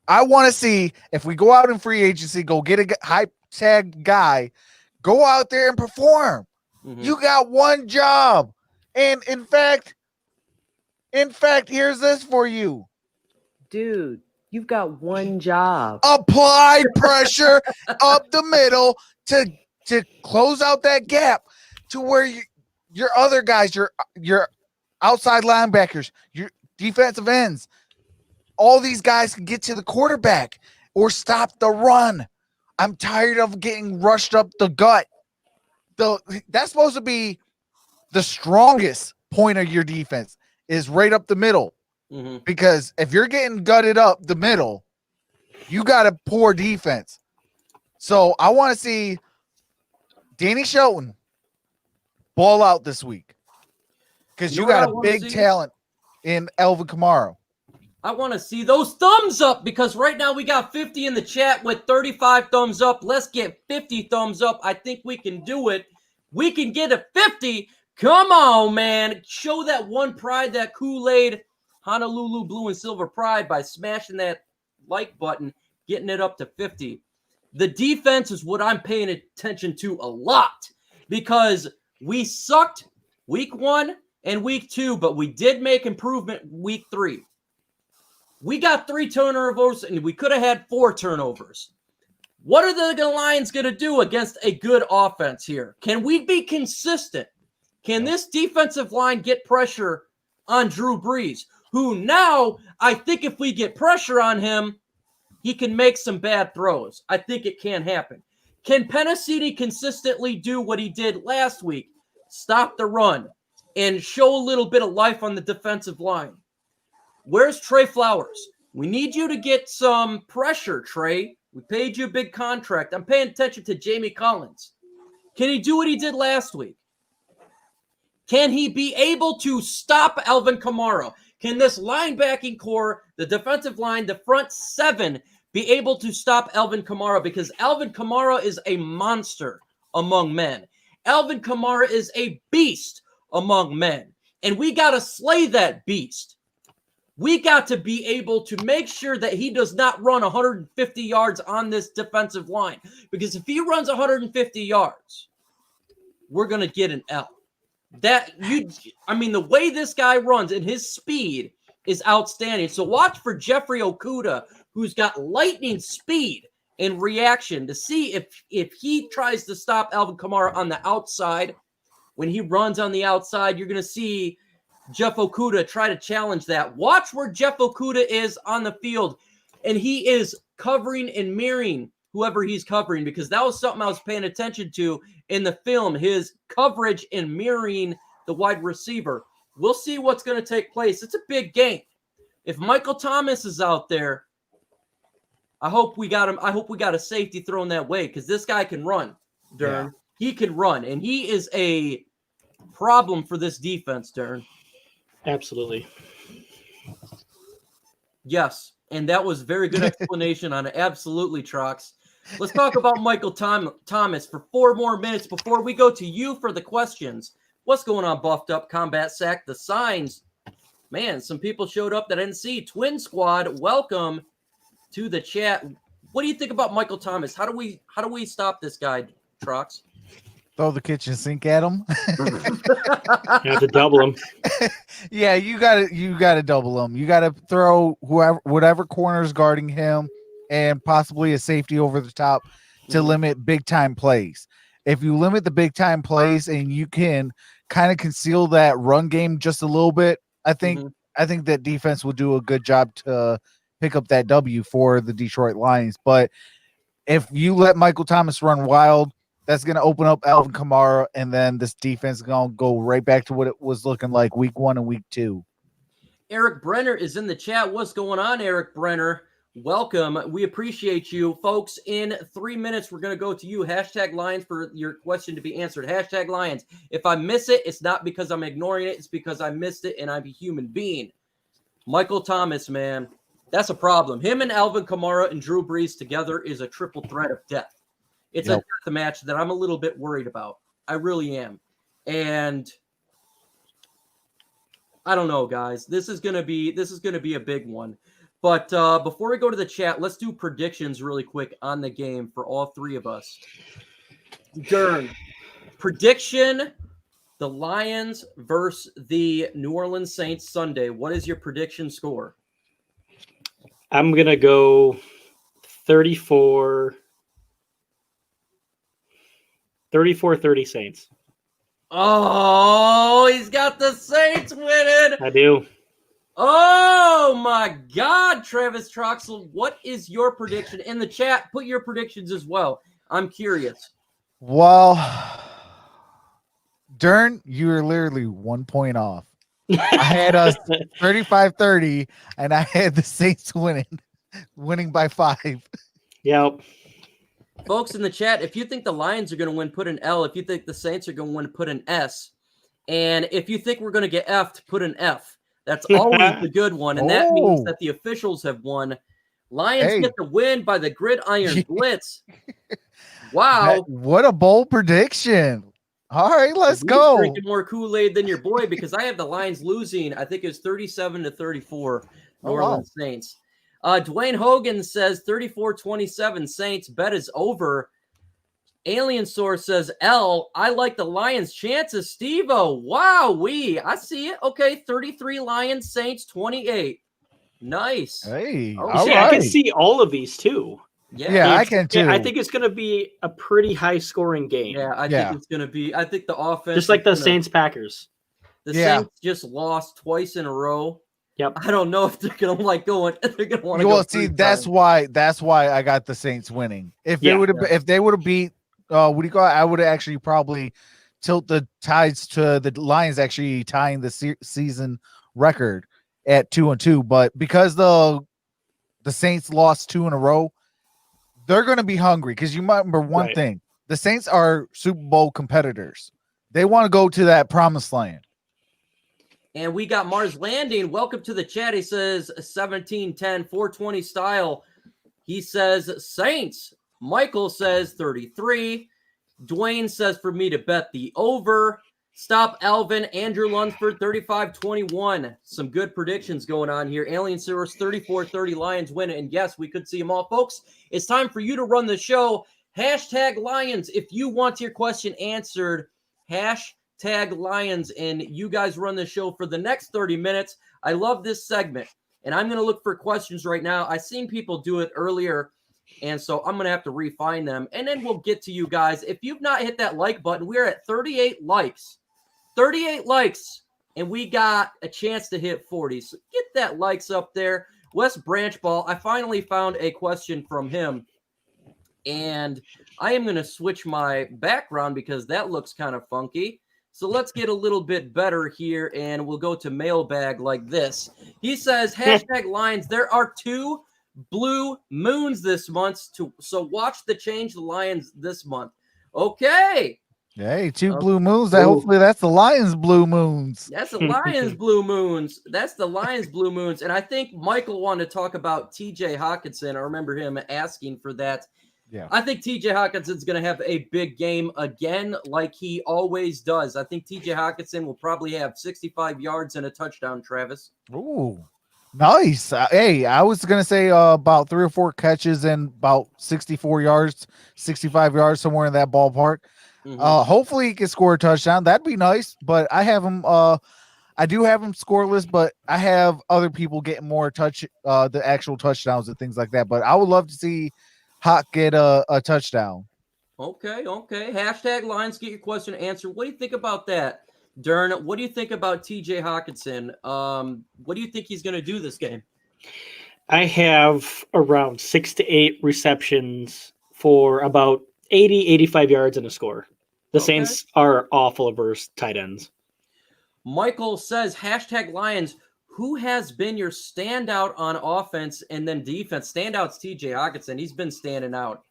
I want to see if we go out in free agency, go get a high tag guy, go out there and perform. Mm-hmm. You got one job. And in fact, here's this for you. Dude, you've got one job. Apply pressure up the middle to close out that gap to where your other guys, your outside linebackers, your defensive ends, all these guys can get to the quarterback or stop the run. I'm tired of getting rushed up the gut. That's supposed to be the strongest point of your defense is right up the middle. Mm-hmm. Because if you're getting gutted up the middle, you got a poor defense. So I want to see Danny Shelton ball out this week because you got a big talent in Alvin Kamara. I want to see those thumbs up because right now we got 50 in the chat with 35 thumbs up. Let's get 50 thumbs up. I think we can do it. We can get a 50. Come on, man. Show that one pride, that Kool-Aid Honolulu blue and silver pride by smashing that like button, getting it up to 50. The defense is what I'm paying attention to a lot because we sucked week 1 and week 2, but we did make improvement week 3. We got 3 turnovers, and we could have had 4 turnovers. What are the Lions going to do against a good offense here? Can we be consistent? Can this defensive line get pressure on Drew Brees, who now, I think if we get pressure on him, he can make some bad throws. I think it can happen. Can Penasini consistently do what he did last week? Stop the run and show a little bit of life on the defensive line. Where's Trey Flowers? We need you to get some pressure, Trey. We paid you a big contract. I'm paying attention to Jamie Collins. Can he do what he did last week? Can he be able to stop Alvin Kamara? Can this linebacking core, the defensive line, the front 7, be able to stop Alvin Kamara? Because Alvin Kamara is a monster among men. Alvin Kamara is a beast among men. And we got to slay that beast. We got to be able to make sure that he does not run 150 yards on this defensive line. Because if he runs 150 yards, we're going to get an L. The way this guy runs and his speed is outstanding. So watch for Jeffrey Okuda, who's got lightning speed and reaction to see if he tries to stop Alvin Kamara on the outside. When he runs on the outside, you're going to see Jeff Okuda try to challenge that. Watch where Jeff Okuda is on the field, and he is covering and mirroring whoever he's covering, because that was something I was paying attention to in the film, his coverage and mirroring the wide receiver. We'll see what's going to take place. It's a big game. If Michael Thomas is out there, I hope we got him. I hope we got a safety thrown that way, because this guy can run, Dern. Yeah. He can run, and he is a problem for this defense, Dern. Absolutely. Yes, and that was very good explanation on it. Absolutely, Trox. Let's talk about Michael Thomas for 4 more minutes before we go to you for the questions. What's going on, Buffed Up, Combat Sack, the signs? Man, some people showed up that I didn't see. Twin Squad, welcome to the chat. What do you think about Michael Thomas? How do we stop this guy, Trox? Throw the kitchen sink at him. You have to double him. Yeah, you gotta double him. You gotta throw whatever corner's guarding him, and possibly a safety over the top to limit big time plays. If you limit the big time plays and you can kind of conceal that run game just a little bit, I think that defense will do a good job to pick up that W for the Detroit Lions. But if you let Michael Thomas run wild, that's going to open up Alvin Kamara, and then this defense is going to go right back to what it was looking like week 1 and week 2. Eric Brenner is in the chat. What's going on, Eric Brenner? Welcome. We appreciate you. Folks, in 3 minutes, we're going to go to you. Hashtag Lions for your question to be answered. Hashtag Lions. If I miss it, it's not because I'm ignoring it. It's because I missed it, and I'm a human being. Michael Thomas, man, that's a problem. Him and Alvin Kamara and Drew Brees together is a triple threat of death. It's a death match that I'm a little bit worried about. I really am. And I don't know, guys. This is gonna be a big one. But before we go to the chat, let's do predictions really quick on the game for all 3 of us. Dern, prediction: the Lions versus the New Orleans Saints Sunday. What is your prediction score? I'm gonna go 34-30 Saints. Oh, he's got the Saints winning. I do. Oh, my God, Travis Troxel. What is your prediction? In the chat, put your predictions as well. I'm curious. Well, Dern, you're literally 1 point off. I had us 35-30, and I had the Saints winning by 5. Yep. Folks in the chat, if you think the Lions are going to win, put an L. If you think the Saints are going to win, put an S. And if you think we're going to get F'd, put an F. That's always the good one, and that means that the officials have won. Lions get the win by the Gridiron Blitz. Wow. What a bold prediction. All right, let's go. Drinking more Kool-Aid than your boy, because I have the Lions losing. I think it's 37-34, New Orleans Saints. Dwayne Hogan says 34-27 Saints. Bet is over. Alien Source says L. I like the Lions' chances. Steve-O. Wow, I see it. Okay, 33 Lions, Saints 28. Nice. Hey, I can see all of these too. Yeah, I can too. I think it's going to be a pretty high-scoring game. Yeah, I think it's going to be. I think the offense, just like the Saints-Packers. The Saints just lost twice in a row. Yep. I don't know if they're going to like going. They're going to want to go. Well, see, that's why I got the Saints winning. If they would have beat. What do you call it? I would actually probably tilt the tides to the Lions actually tying the season record at 2-2. But because the Saints lost 2 in a row, they're going to be hungry. Because you might remember one thing: the Saints are Super Bowl competitors. They want to go to that promised land. And we got Mars Landing. Welcome to the chat. He says 17-10, 420 style. He says Saints. Michael says 33. Dwayne says for me to bet the over. Stop Alvin. Andrew Lunsford 35-21. Some good predictions going on here. Alien Source 34-30 Lions win. And yes, we could see them all. Folks, it's time for you to run the show. Hashtag Lions. If you want your question answered, hashtag Lions. And you guys run the show for the next 30 minutes. I love this segment. And I'm going to look for questions right now. I've seen people do it earlier. And so I'm going to have to refine them. And then we'll get to you guys. If you've not hit that like button, we're at 38 likes. 38 likes. And we got a chance to hit 40. So get that likes up there. Wes Branchball, I finally found a question from him. And I am going to switch my background because that looks kind of funky. So let's get a little bit better here, and we'll go to Mailbag like this. He says, #Lions, there are 2 blue moons this month, so watch the change the Lions this month. Okay. Hey, 2 blue moons. Hopefully that's the Lions' blue moons. That's the Lions' blue moons. That's the Lions' blue moons. And I think Michael wanted to talk about TJ Hawkinson. I remember him asking for that. Yeah. I think TJ Hawkinson's going to have a big game again, like he always does. I think TJ Hawkinson will probably have 65 yards and a touchdown, Travis. Ooh, nice. Hey, I was going to say about 3 or 4 catches and about 64 yards, 65 yards, somewhere in that ballpark. Hopefully he can score a touchdown. That'd be nice, but I have him I do have him scoreless, but I have other people getting more the actual touchdowns and things like that. But I would love to see Hawk get a touchdown. Okay. #Lions, get your question answered. What do you think about that, Dern? What do you think about TJ Hawkinson? What do you think he's going to do this game? I have around 6 to 8 receptions for about 80, 85 yards and a score. The Saints are awful versus tight ends. Michael says, #Lions, who has been your standout on offense and then defense? Standout's TJ Hawkinson. He's been standing out.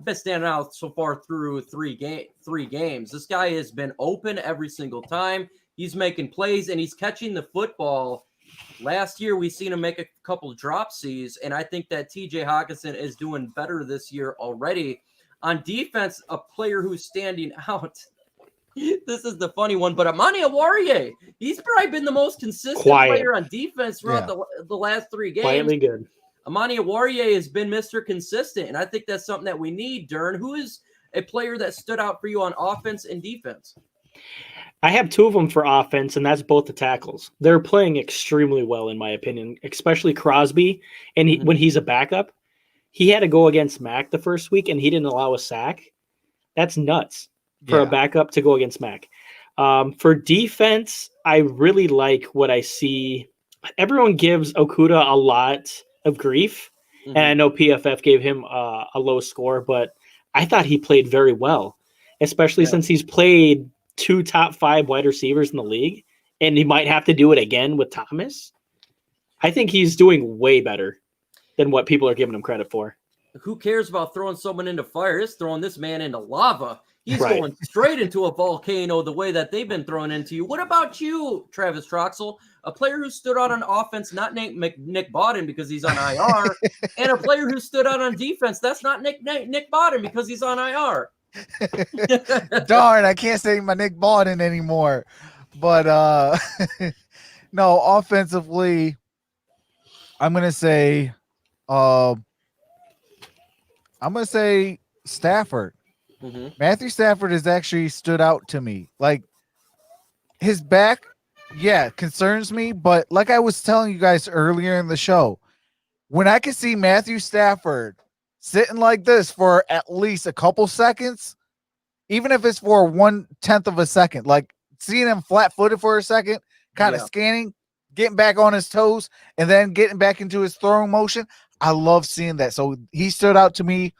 Been standing out so far through 3 games. This guy has been open every single time. He's making plays, and he's catching the football. Last year, we've seen him make a couple dropsies, and I think that TJ Hawkinson is doing better this year already. On defense, a player who's standing out. This is the funny one, but Amani Oruwariye, he's probably been the most consistent player on defense throughout the last 3 games. Quietly good. Amani Oruwariye has been Mr. Consistent, and I think that's something that we need, Dern. Who is a player that stood out for you on offense and defense? I have 2 of them for offense, and that's both the tackles. They're playing extremely well, in my opinion, especially Crosby. And when he's a backup, he had to go against Mac the first week, and he didn't allow a sack. That's nuts for a backup to go against Mac. For defense, I really like what I see. Everyone gives Okuda a lot of grief, and I know PFF gave him a low score, but I thought he played very well, especially since he's played 2 top 5 wide receivers in the league, and he might have to do it again with Thomas. I think he's doing way better than what people are giving him credit for. Who cares about throwing someone into fire? It's throwing this man into lava. He's going straight into a volcano the way that they've been thrown into you. What about you, Travis Troxel? A player who stood out on offense, not Nick Bodden because he's on IR, and a player who stood out on defense, that's not Nick Bodden because he's on IR. Darn, I can't say my Nick Bodden anymore. But no, offensively, I'm gonna say Stafford. Matthew Stafford has actually stood out to me. Like his back, concerns me. But like I was telling you guys earlier in the show, when I can see Matthew Stafford sitting like this for at least a couple seconds, even if it's for 1/10 of a second, like seeing him flat-footed for a second, kind of scanning, getting back on his toes, and then getting back into his throwing motion, I love seeing that. So he stood out to me.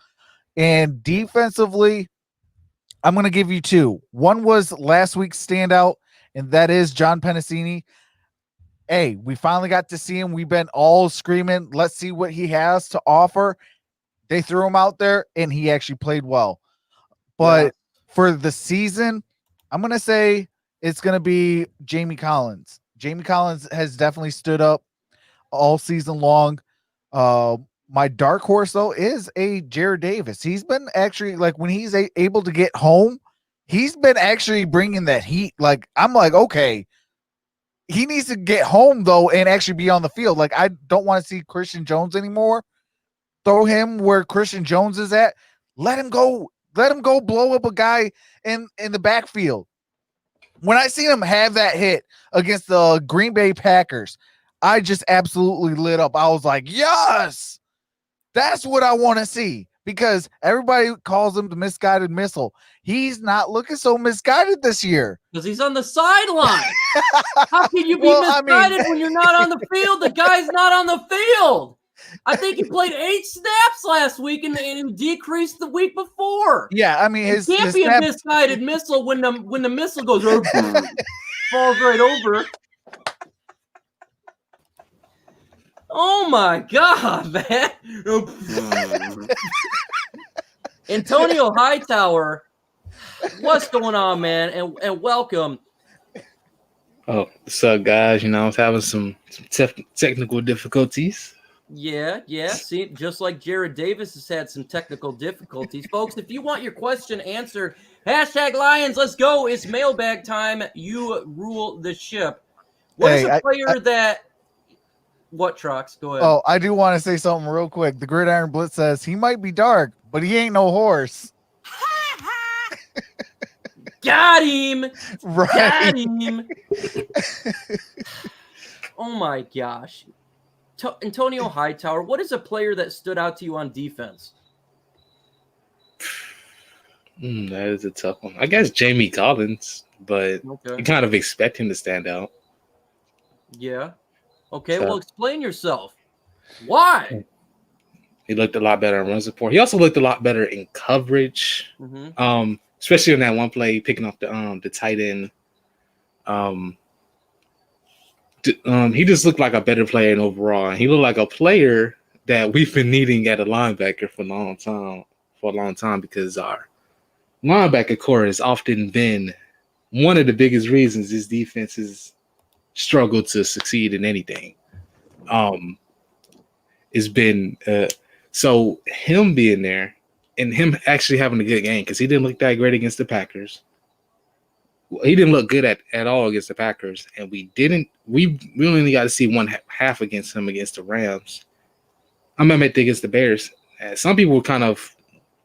And defensively, I'm going to give you 2. One was last week's standout, and that is John Pennicini. Hey, we finally got to see him. We've been all screaming, let's see what he has to offer. They threw him out there, and he actually played well. But for the season, I'm going to say it's going to be Jamie Collins. Jamie Collins has definitely stood up all season long. My dark horse, though, is a Jared Davis. He's been actually, like, when he's able to get home, he's been actually bringing that heat. Like, I'm like, okay, he needs to get home, though, and actually be on the field. Like, I don't want to see Christian Jones anymore. Throw him where Christian Jones is at. Let him go. Let him go blow up a guy in the backfield. When I seen him have that hit against the Green Bay Packers, I just absolutely lit up. I was like, yes! That's what I want to see, because everybody calls him the misguided missile. He's not looking so misguided this year. Because he's on the sideline. How can you be misguided when you're not on the field? The guy's not on the field. I think he played 8 snaps last week and he decreased the week before. Yeah, I mean, It can't be a misguided missile when the missile goes falls right over. Oh my God, man! Antonio Hightower, what's going on, man? And welcome. Oh, what's up, guys? I was having some technical difficulties. Yeah. See, just like Jared Davis has had some technical difficulties. Folks, if you want your question answered, #Lions, let's go. It's mailbag time. You rule the ship. What is a player that... What, Trox? Go ahead. Oh, I do want to say something real quick. The Gridiron Blitz says he might be dark, but he ain't no horse. Got him. Right. Got him. Oh, my gosh. Antonio Hightower, what is a player that stood out to you on defense? That is a tough one. I guess Jamie Collins, but you kind of expect him to stand out. Yeah. Okay, well, explain yourself. Why? He looked a lot better in run support. He also looked a lot better in coverage, especially on that one play, picking off the tight end. He just looked like a better player overall. And he looked like a player that we've been needing at a linebacker for a long time, because our linebacker core has often been one of the biggest reasons this defense has struggled to succeed in anything. It's been so him being there and him actually having a good game, because he didn't look that great against the Packers. He didn't look good at all against the Packers, and we only got to see one half against him against the Rams. I meant against the Bears. Some people were kind of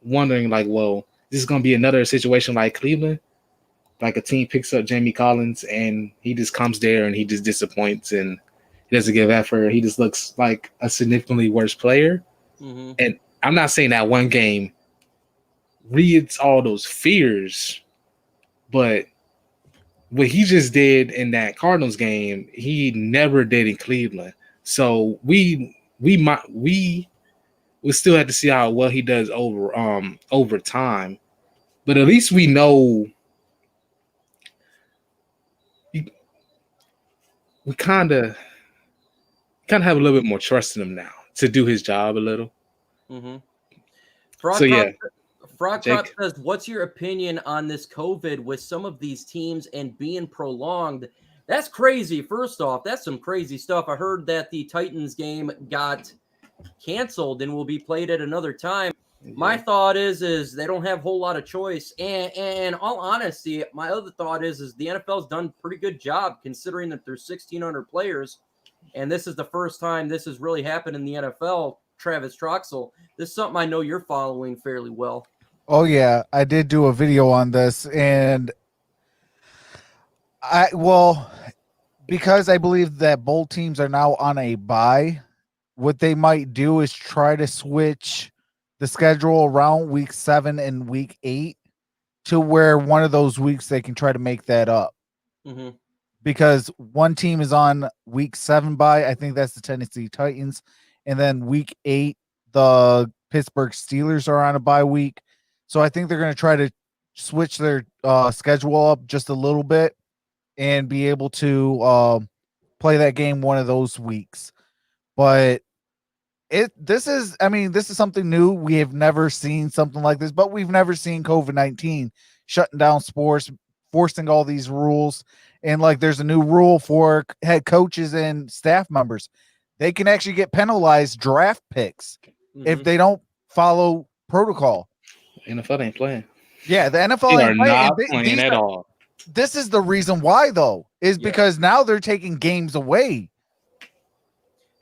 wondering, like, well, this is going to be another situation like Cleveland, like a team picks up Jamie Collins and he just comes there and he just disappoints and he doesn't give effort. He just looks like a significantly worse player. Mm-hmm. And I'm not saying that one game reads all those fears, but what he just did in that Cardinals game, he never did in Cleveland. So we still have to see how well he does over time. But at least we know we kind of have a little bit more trust in him now to do his job a little. Mm-hmm. Frog says, what's your opinion on this COVID with some of these teams and being prolonged? That's crazy. First off, that's some crazy stuff. I heard that the Titans game got canceled and will be played at another time. Yeah. My thought is they don't have a whole lot of choice. And in all honesty, my other thought is the NFL's done a pretty good job considering that there's 1,600 players. And this is the first time this has really happened in the NFL. Travis Troxel, this is something I know you're following fairly well. Oh, yeah, I did do a video on this, and because I believe that both teams are now on a bye, what they might do is try to switch the schedule around week 7 and week 8 to where one of those weeks they can try to make that up. Mm-hmm. Because one team is on week 7 bye, I think that's the Tennessee Titans, and then week 8, the Pittsburgh Steelers are on a bye week. So I think they're going to try to switch their schedule up just a little bit and be able to play that game one of those weeks. But this is something new. We have never seen something like this, but we've never seen COVID-19 shutting down sports, forcing all these rules. And like there's a new rule for head coaches and staff members. They can actually get penalized draft picks if they don't follow protocol. NFL ain't playing. Yeah, the NFL ain't not playing at all. This is the reason why, though, because now they're taking games away.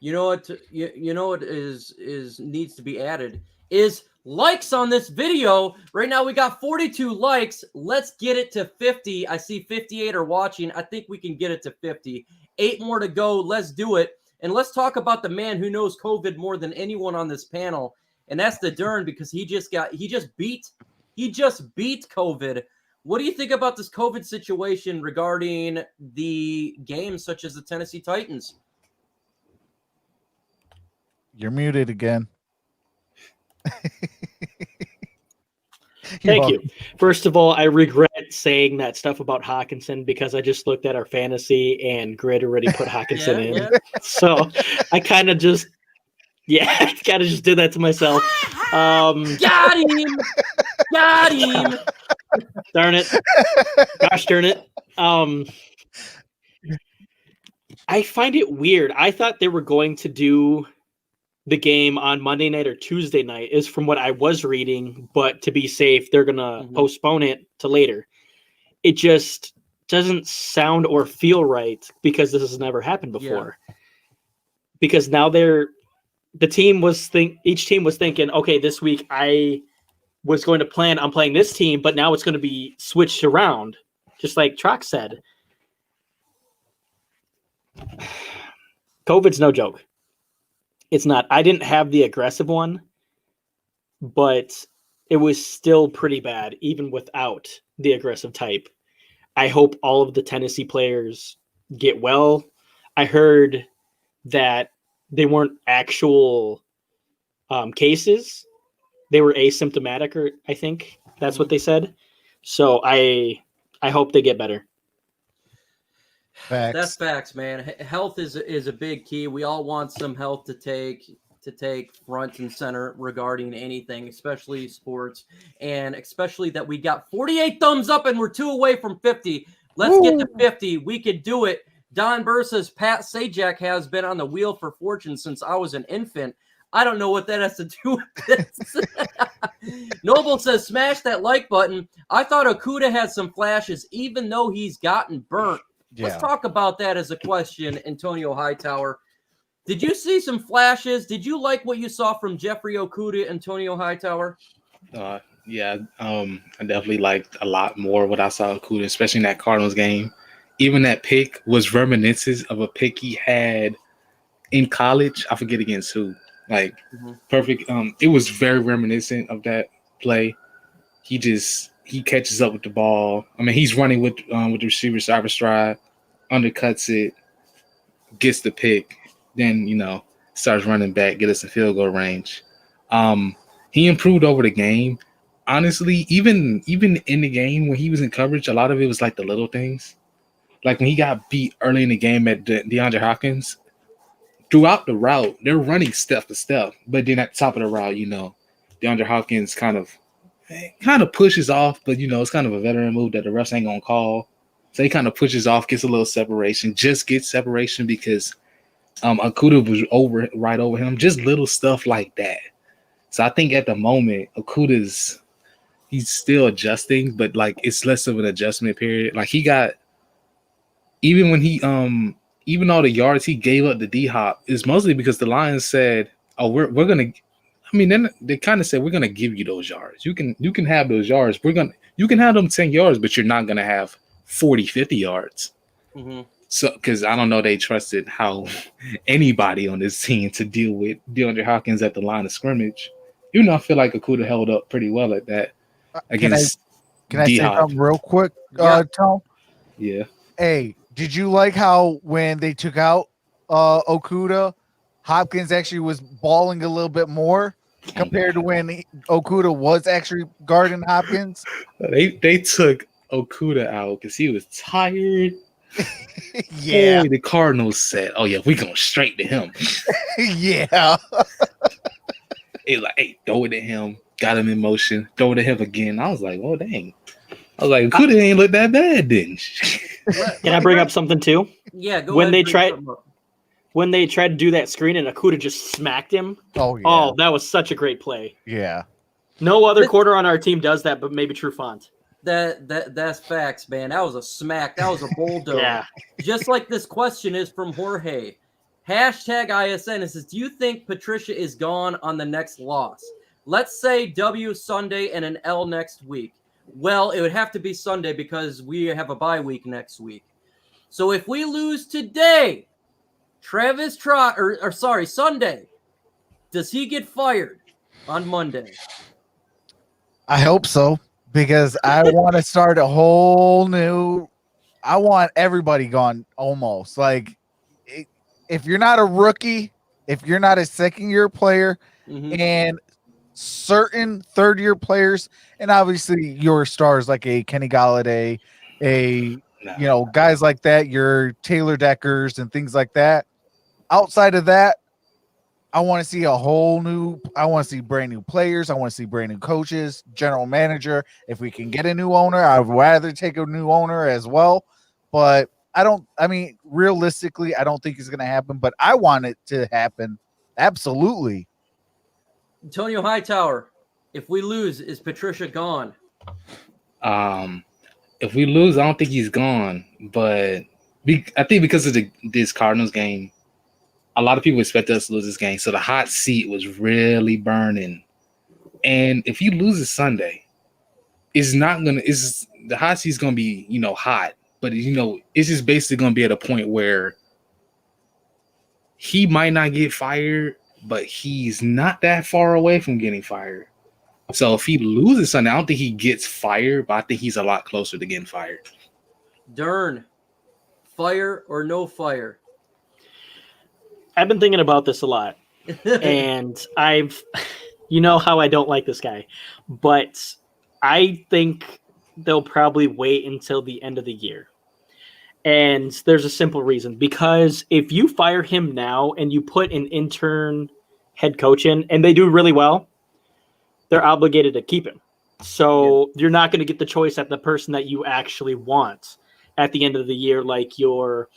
You know what? You know what is needs to be added is likes on this video. Right now we got 42 likes. Let's get it to 50. I see 58 are watching. I think we can get it to 50. 8 more to go. Let's do it. And let's talk about the man who knows COVID more than anyone on this panel. And that's the Dern, because he just beat COVID. What do you think about this COVID situation regarding the games such as the Tennessee Titans? You're muted again. Thank you. First of all, I regret saying that stuff about Hawkinson because I just looked at our fantasy and Grid already put Hawkinson in. Yeah. So I kind of just, kind of just did that to myself. Got him. Got him. Darn it. Gosh darn it. I find it weird. I thought they were going to do the game on Monday night or Tuesday night, is from what I was reading, but to be safe, they're going to postpone it to later. It just doesn't sound or feel right because this has never happened before. Yeah. Because now each team was thinking, okay, this week I was going to plan on playing this team, but now it's going to be switched around, just like Trox said. COVID's no joke. It's not. I didn't have the aggressive one, but it was still pretty bad, even without the aggressive type. I hope all of the Tennessee players get well. I heard that they weren't actual cases. They were asymptomatic, or I think that's what they said. So I hope they get better. Facts. That's facts, man. Health is a big key. We all want some health to take front and center regarding anything, especially sports, and especially that we got 48 thumbs up and we're 2 away from 50. Let's get to 50. We could do it. Don Burr says Pat Sajak has been on the wheel for fortune since I was an infant. I don't know what that has to do with this. Noble says smash that like button. I thought Okuda had some flashes, even though he's gotten burnt. Yeah. Let's talk about that as a question, Antonio Hightower. Did you see some flashes? Did you like what you saw from Jeffrey Okuda, Antonio Hightower? Yeah, I definitely liked a lot more what I saw Okuda, especially in that Cardinals game. Even that pick was reminiscent of a pick he had in college. I forget against who. Like, perfect. It was very reminiscent of that play. He catches up with the ball. I mean, he's running with the receiver side stride, undercuts it, gets the pick, then starts running back, get us a field goal range. He improved over the game. Honestly, even in the game when he was in coverage, a lot of it was like the little things. Like when he got beat early in the game at DeAndre Hopkins, throughout the route, they're running step to step, but then at the top of the route, DeAndre Hopkins kind of pushes off, but it's kind of a veteran move that the refs ain't gonna call. So he kind of pushes off, gets a little separation, just gets separation because Okuda was right over him. Just little stuff like that. So I think at the moment, he's still adjusting, but like it's less of an adjustment period. Like he got, even when he even all the yards he gave up to D-Hop is mostly because the Lions said, "Oh, we're gonna." I mean, then they kind of said, "We're gonna give you those yards. You can have those yards. You can have them 10 yards, but you're not gonna have 40, 50 yards." So, because I don't know, they trusted how anybody on this team to deal with DeAndre Hopkins at the line of scrimmage. I feel like Okuda held up pretty well at that against. Can I say something real quick, Tom? Yeah. Hey, did you like how when they took out Okuda, Hopkins actually was balling a little bit more compared to when Okuda was actually guarding Hopkins? They took Okuda out because he was tired. Yeah. Boy, the Cardinals said, "Oh yeah, we going straight to him." Yeah. It's like, hey, throw it at him. Got him in motion. Throw it at him again. I was like, oh dang. I was like, Okuda ain't look that bad, didn't she? Can I bring up something too? Yeah, go when ahead. When they tried to do that screen and Okuda just smacked him. Oh, yeah. Oh, that was such a great play. Yeah. No other quarter on our team does that, but maybe Trufant. That's facts, man. That was a smack. That was a bulldozer. Yeah. Just like this question is from Jorge. #ISN. It says, do you think Patricia is gone on the next loss? Let's say W Sunday and an L next week. Well, it would have to be Sunday because we have a bye week next week. So if we lose today, Sunday, does he get fired on Monday? I hope so, because I want to start a whole new. I want everybody gone almost. Like, if you're not a rookie, if you're not a second-year player Mhm. and certain third-year players, and obviously your stars like a Kenny Galladay, guys like that, your Taylor Deckers and things like that. Outside of that, I want to see I want to see brand new players. I want to see brand new coaches, general manager. If we can get a new owner, I'd rather take a new owner as well. But realistically, I don't think it's going to happen, but I want it to happen. Absolutely. Antonio Hightower, if we lose, is Patricia gone? If we lose, I don't think he's gone. But I think because of this Cardinals game, a lot of people expect us to lose this game. So the hot seat was really burning. And if he loses Sunday, the hot seat's gonna be, hot. But it's just basically gonna be at a point where he might not get fired, but he's not that far away from getting fired. So if he loses Sunday, I don't think he gets fired, but I think he's a lot closer to getting fired. Dern, fire or no fire? I've been thinking about this a lot, and you know how I don't like this guy, but I think they'll probably wait until the end of the year. And there's a simple reason, because if you fire him now and you put an intern head coach in and they do really well, they're obligated to keep him. So You're not going to get the choice at the person that you actually want at the end of the year, like your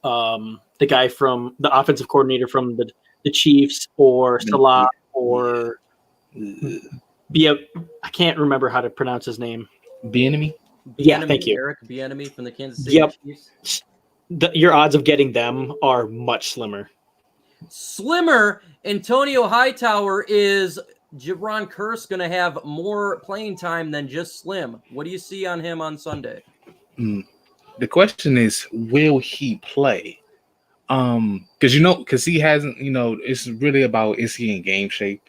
the guy from the offensive coordinator from the Chiefs, or Salah, or I can't remember how to pronounce his name. Bieniemy? Yeah, thank you. Eric Bieniemy from the Kansas City Chiefs. Your odds of getting them are much slimmer. Antonio Hightower is Jabron Curse going to have more playing time than just Slim. What do you see on him on Sunday? The question is, will he play? Because he hasn't, it's really about, is he in game shape?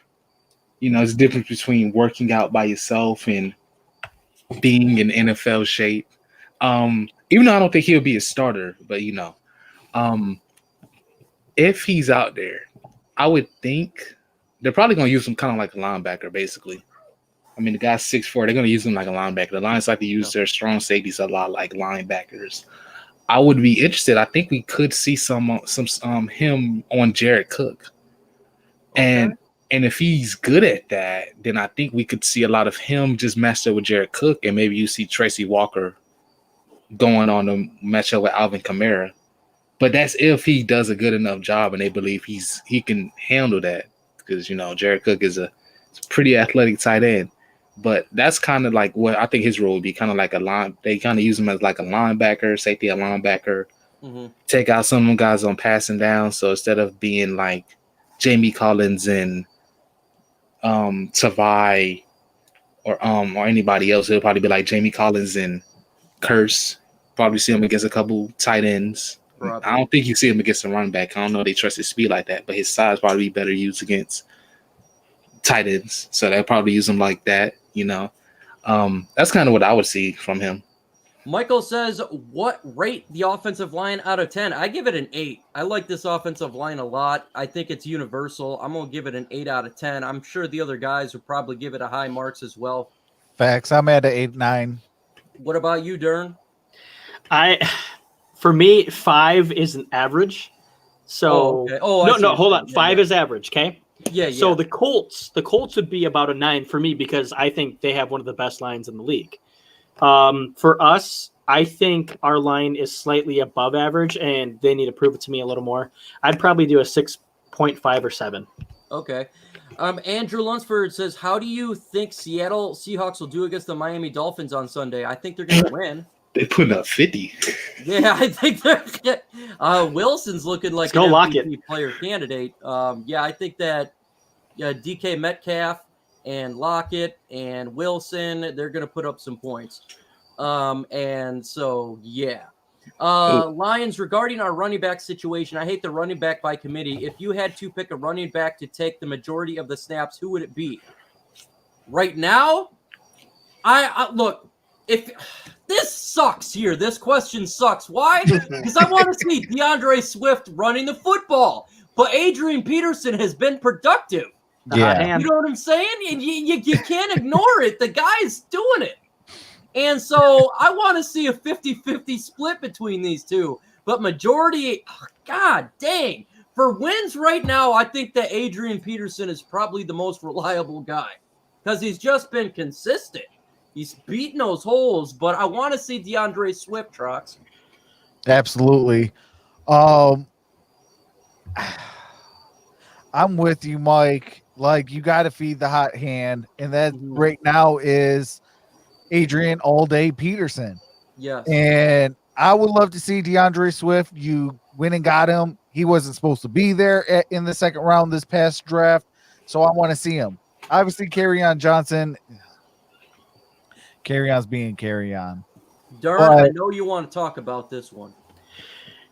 It's the difference between working out by yourself and being in NFL shape. Even though I don't think he'll be a starter, but if he's out there, I would think they're probably going to use him kind of like a linebacker, basically. I mean, the guy's 6'4", they're going to use him like a linebacker. The Lions like to use their strong safeties a lot like linebackers. I would be interested. I think we could see some him on Jared Cook. Okay. And if he's good at that, then I think we could see a lot of him just matched up with Jared Cook, and maybe you see Tracy Walker going on to match up with Alvin Kamara. But that's if he does a good enough job and they believe he can handle that, because Jared Cook is a pretty athletic tight end. But that's kind of like what I think his role would be, kind of like they kind of use him as like a linebacker, safety, a linebacker, take out some of them guys on passing down. So instead of being like Jamie Collins and Tavai or anybody else, it'll probably be like Jamie Collins and Curse. Probably see him against a couple tight ends. Probably. I don't think you see him against a running back. I don't know if they trust his speed like that, but his size probably be better used against tight ends. So they'll probably use him like that. That's kind of what I would see from him. Michael says, what rate the offensive line out of 10? I give it an 8. I like this offensive line a lot. I think it's universal. I'm going to give it an 8 out of 10. I'm sure the other guys would probably give it a high marks as well. Facts. I'm at an 8-9. What about you, Dern? For me, 5 is an average. So okay. no, hold on. 5 is average, okay? Yeah. So the Colts would be about a 9 for me, because I think they have one of the best lines in the league. For us, I think our line is slightly above average, and they need to prove it to me a little more. I'd probably do a 6.5 or 7. Okay. Andrew Lunsford says, how do you think Seattle Seahawks will do against the Miami Dolphins on Sunday? I think they're going to win. They putting up 50. Yeah, I think they're Wilson's looking like an MVP player candidate. I think that DK Metcalf and Lockett and Wilson, they're going to put up some points. And so, yeah. Lions, regarding our running back situation, I hate the running back by committee. If you had to pick a running back to take the majority of the snaps, who would it be? Right now, I look, if this sucks here, this question sucks. Why? Because I want to see DeAndre Swift running the football. but Adrian Peterson has been productive. Yeah. You know what I'm saying? You can't ignore it. The guy's doing it. And so I want to see a 50-50 split between these two. But majority, God dang. For wins right now, I think that Adrian Peterson is probably the most reliable guy because he's just been consistent. He's beating those holes, but I want to see DeAndre Swift, Trox. Absolutely. I'm with you, Mike. Like, you got to feed the hot hand, and that right now is Adrian all day Peterson. Yes. And I would love to see DeAndre Swift. You went and got him. He wasn't supposed to be there in the second round this past draft, so I want to see him. Obviously, Kerryon Johnson. Kerryon's being Kerryon. Darn, I know you want to talk about this one.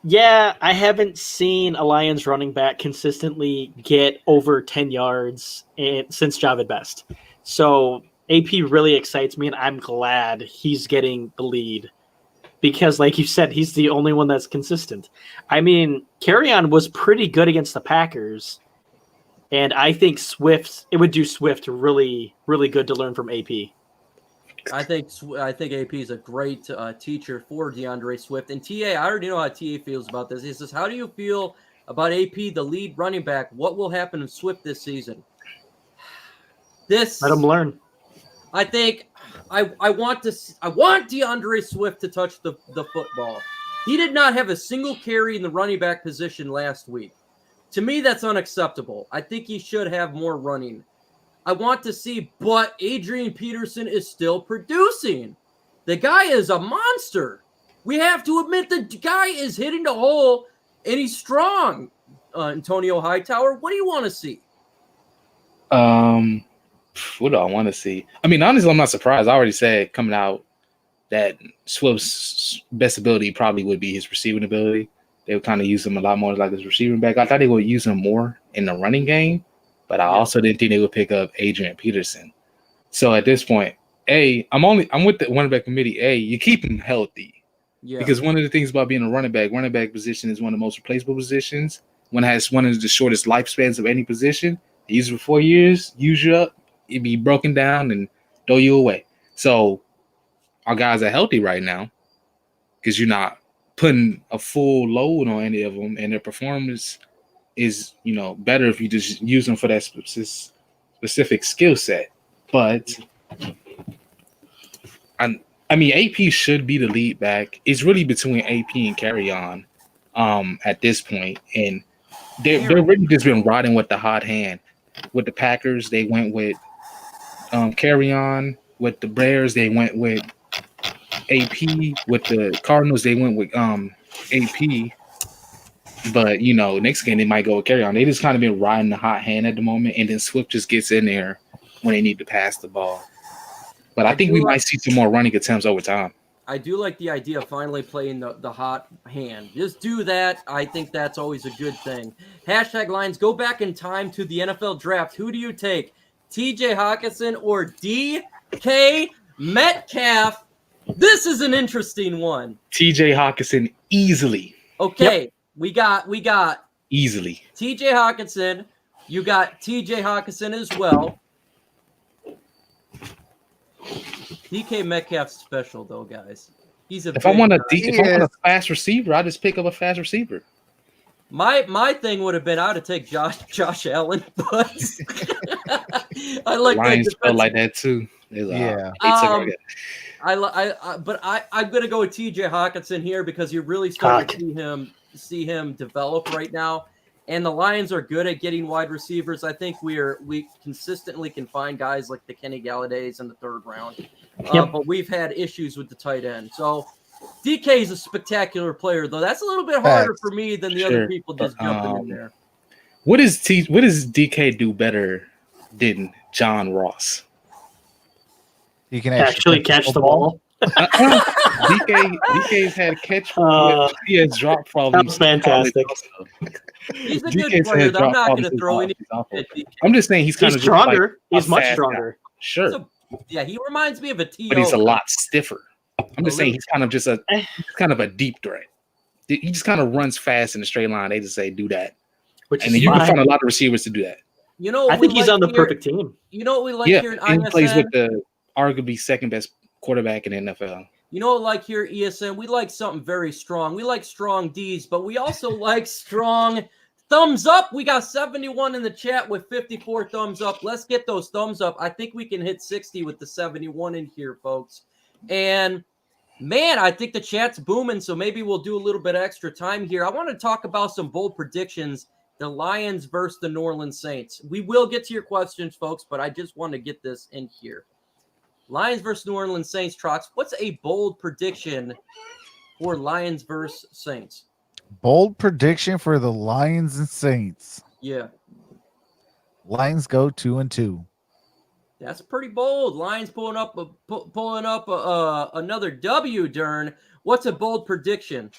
Yeah, I haven't seen a Lions running back consistently get over 10 yards since Javid Best. So AP really excites me, and I'm glad he's getting the lead because, like you said, he's the only one that's consistent. I mean, Kerryon was pretty good against the Packers, and I think it would do Swift really, really good to learn from AP. I think AP is a great teacher for DeAndre Swift. And TA, I already know how TA feels about this. He says, how do you feel about AP, the lead running back? What will happen to Swift this season? Let him learn. I think I want DeAndre Swift to touch the football. He did not have a single carry in the running back position last week. To me, that's unacceptable. I think he should have more running. I want to see, but Adrian Peterson is still producing. The guy is a monster. We have to admit the guy is hitting the hole, and he's strong. Antonio Hightower, what do you want to see? What do I want to see? I mean, honestly, I'm not surprised. I already said coming out that Swift's best ability probably would be his receiving ability. They would kind of use him a lot more like his receiving back. I thought they would use him more in the running game. But I also didn't think they would pick up Adrian Peterson. So at this point, I'm with the running back committee. You keep him healthy. Yeah. Because one of the things about being a running back position is one of the most replaceable positions. One has one of the shortest lifespans of any position. You use it for 4 years, use you up, it'd be broken down and throw you away. So our guys are healthy right now because you're not putting a full load on any of them, and their performance is, better if you just use them for that specific skill set. But I mean, AP should be the lead back. It's really between AP and Kerryon at this point, and they're really just been riding with the hot hand. With the Packers, they went with Kerryon. With the Bears, they went with AP. With the Cardinals, they went with AP. But, next game they might go with Kerryon. They just kind of been riding the hot hand at the moment, and then Swift just gets in there when they need to pass the ball. But I think we might see some more running attempts over time. I do like the idea of finally playing the hot hand. Just do that. I think that's always a good thing. #Lions, go back in time to the NFL draft. Who do you take, TJ Hawkinson or DK Metcalf? This is an interesting one. TJ Hawkinson easily. Okay. Yep. We got easily TJ Hawkinson. You got TJ Hawkinson as well. DK Metcalf's special though, guys. He's a. If I want a fast receiver, I just pick up a fast receiver. My thing would have been I would take Josh Allen, but I like Lions felt like that too. Yeah. But I'm gonna go with TJ Hawkinson here because you're really starting to see him develop right now. And the Lions are good at getting wide receivers. I think we consistently can find guys like the Kenny Galladays in the third round. But we've had issues with the tight end. So DK is a spectacular player, though. That's a little bit harder for me than the other people just jumping in there. What does DK do better than John Ross? He can actually catch the ball. DK's had catch. He has drop problems. That's fantastic. He's a good player. Though. I'm not going to throw any. I'm just saying he's kind of stronger. Like he's much stronger. Guy. Sure. He reminds me of a T.O. But he's a lot stiffer. I'm just saying he's kind of just a deep threat. He just kind of runs fast in a straight line. They just say do that. which And is then you fine. can find a lot of receivers to do that. You know, I think he's on the perfect team. You know what we like Yeah, here in and he plays ISN? with the arguably second best quarterback in the NFL. You know what, like here at ESN, we like something very strong. We like strong D's, but we also like strong thumbs up. We got 71 in the chat with 54 thumbs up. Let's get those thumbs up. I think we can hit 60 with the 71 in here, folks. And man, I think the chat's booming, so maybe we'll do a little bit of extra time here. I want to talk about some bold predictions. The Lions versus the New Orleans Saints. We will get to your questions, folks, but I just want to get this in here. Lions versus New Orleans Saints, Trox. What's a bold prediction for Lions versus Saints? Bold prediction for the Lions and Saints. Yeah. Lions go 2-2. That's pretty bold. Lions pulling up another W, Dern. What's a bold prediction?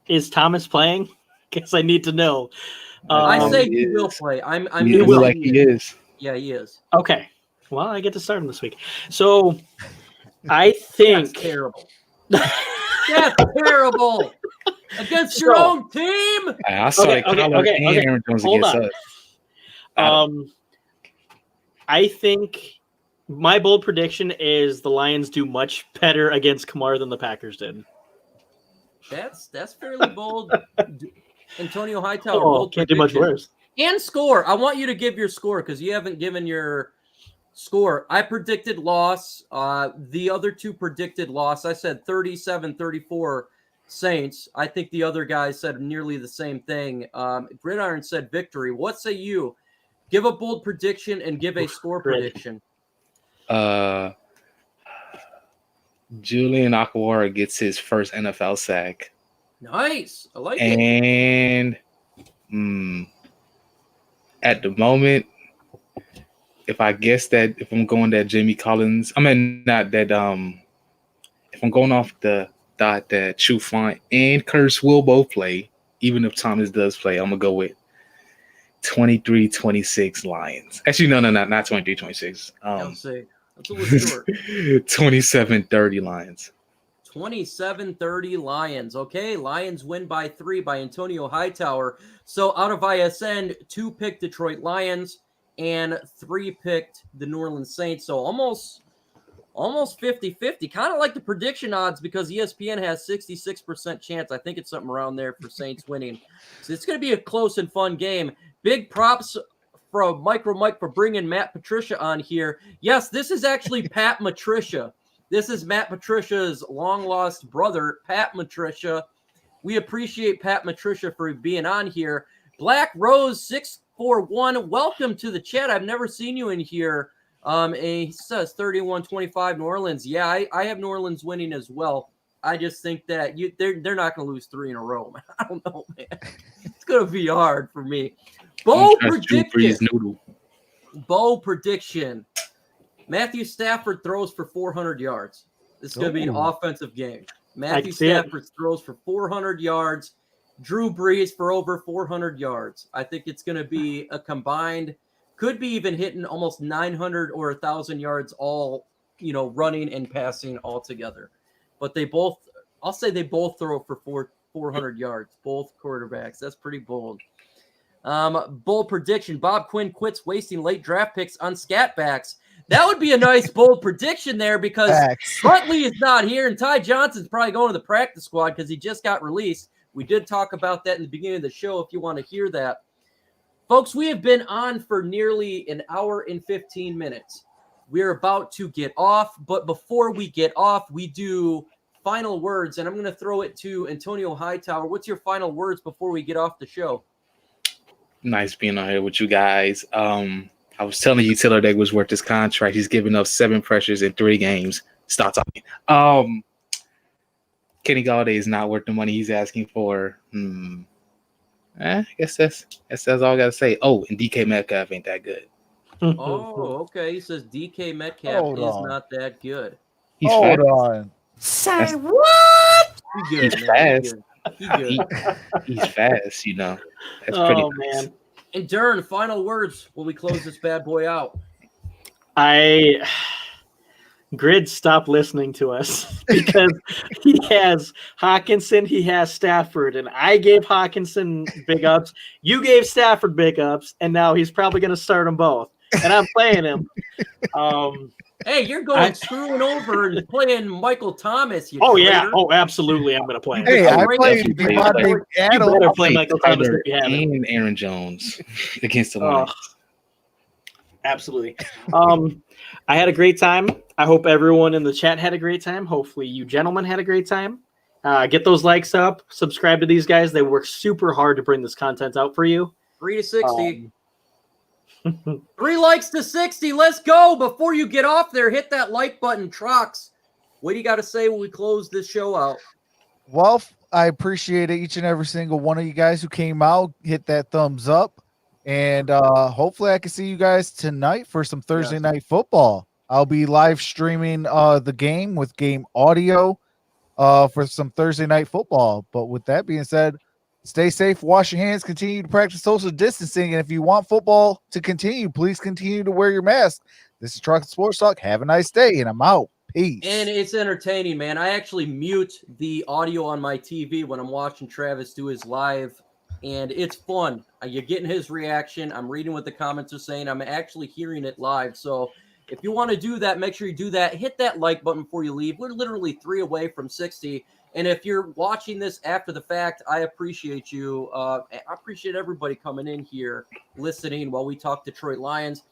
Is Thomas playing? Guess I need to know. I say he will play. I'm He will like he is. Yeah, he is. Okay. Well, I get to start him this week. So I think That's terrible. That's terrible. Against your own team. I saw it. Aaron Jones Hold against on. us. I think my bold prediction is the Lions do much better against Kamara than the Packers did. That's fairly bold. Antonio Hightower. Bold can't do much worse. And score. I want you to give your score because you haven't given your score. I predicted loss. The other two predicted loss. I said 37-34 Saints. I think the other guys said nearly the same thing. Gridiron said victory. What say you? Give a bold prediction and give a score prediction. Julian Okwara gets his first NFL sack. Nice. I like it. And at the moment, if I'm going that Jamie Collins, if I'm going off the thought that Trufant and Curse will both play, even if Thomas does play, I'm gonna go with 23-26 Lions. Actually, no, not 23-26. Let's see. That's a little short. 27-30 Lions. 27-30 Lions. Okay, Lions win by 3 by Antonio Hightower. So out of ISN, 2 picked Detroit Lions and 3 picked the New Orleans Saints. So almost 50-50. Kind of like the prediction odds because ESPN has 66% chance. I think it's something around there for Saints winning. So it's going to be a close and fun game. Big props from MicroMike for bringing Matt Patricia on here. Yes, this is actually Pat Patricia. This is Matt Patricia's long-lost brother, Pat Patricia. We appreciate Pat Patricia for being on here. Black Rose 641, welcome to the chat. I've never seen you in here. And he says 31-25 New Orleans. Yeah, I have New Orleans winning as well. I just think that they're not going to lose 3 in a row. I don't know, man. It's going to be hard for me. Bold prediction. Bold prediction. Matthew Stafford throws for 400 yards. This is going to be an offensive game. Matthew Stafford throws for 400 yards. Drew Brees for over 400 yards. I think it's going to be a combined, could be even hitting almost 900 or 1,000 yards all, running and passing all together. But I'll say they both throw for 400 yards, both quarterbacks. That's pretty bold. Bold prediction. Bob Quinn quits wasting late draft picks on scatbacks. That would be a nice bold prediction there because Huntley is not here and Ty Johnson's probably going to the practice squad because he just got released. We did talk about that in the beginning of the show if you want to hear that. Folks, we have been on for nearly an hour and 15 minutes. We're about to get off, but before we get off, we do final words, and I'm going to throw it to Antonio Hightower. What's your final words before we get off the show? Nice being on here with you guys. I was telling you Taylor Deck was worth his contract. He's giving up 7 pressures in 3 games. Stop talking. Kenny Galladay is not worth the money he's asking for. I guess that's all I got to say. Oh, and DK Metcalf ain't that good. Oh, okay. He says DK Metcalf not that good. He's Hold fast. on. Say what? He's fast. He's good. He's fast, That's pretty nice. Man. And Dern, final words when we close this bad boy out. Grid, stop listening to us because he has Hawkinson, he has Stafford, and I gave Hawkinson big ups. You gave Stafford big ups, and now he's probably going to start them both. And I'm playing him. Hey, you're going screwing over and playing Michael Thomas. You Oh, traitor. yeah. Oh, absolutely. I'm going to play him. Hey, I Great. played You Devontae You Adams. better I'll play play Michael Thomas Tyler if you have him. and Aaron Jones against the Oh. Lions. Absolutely. I had a great time. I hope everyone in the chat had a great time. Hopefully you gentlemen had a great time. Get those likes up. Subscribe to these guys. They work super hard to bring this content out for you. 3 to 60. 3 likes to 60. Let's go. Before you get off there, hit that like button, Trox. What do you got to say when we close this show out? Well, I appreciate each and every single one of you guys who came out, hit that thumbs up, and hopefully I can see you guys tonight for some Thursday night football. I'll be live streaming the game with game audio for some Thursday night football. But with that being said, stay safe, wash your hands, continue to practice social distancing, and if you want football to continue, please continue to wear your mask. This is Truck Sports Talk. Have a nice day, and I'm out. Peace. And it's entertaining, man. I actually mute the audio on my TV when I'm watching Travis do his live, and it's fun. You're getting his reaction. I'm reading what the comments are saying. I'm actually hearing it live. So if you want to do that, make sure you do that. Hit that like button before you leave. We're literally 3 away from 60. And if you're watching this after the fact, I appreciate you. I appreciate everybody coming in here, listening while we talk Detroit Lions.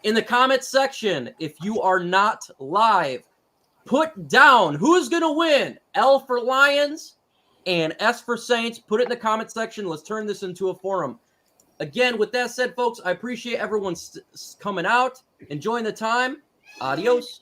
In the comments section, if you are not live, put down who's going to win. L for Lions and S for Saints. Put it in the comment section. Let's turn this into a forum. Again, with that said, folks, I appreciate everyone coming out, enjoying the time. Adios.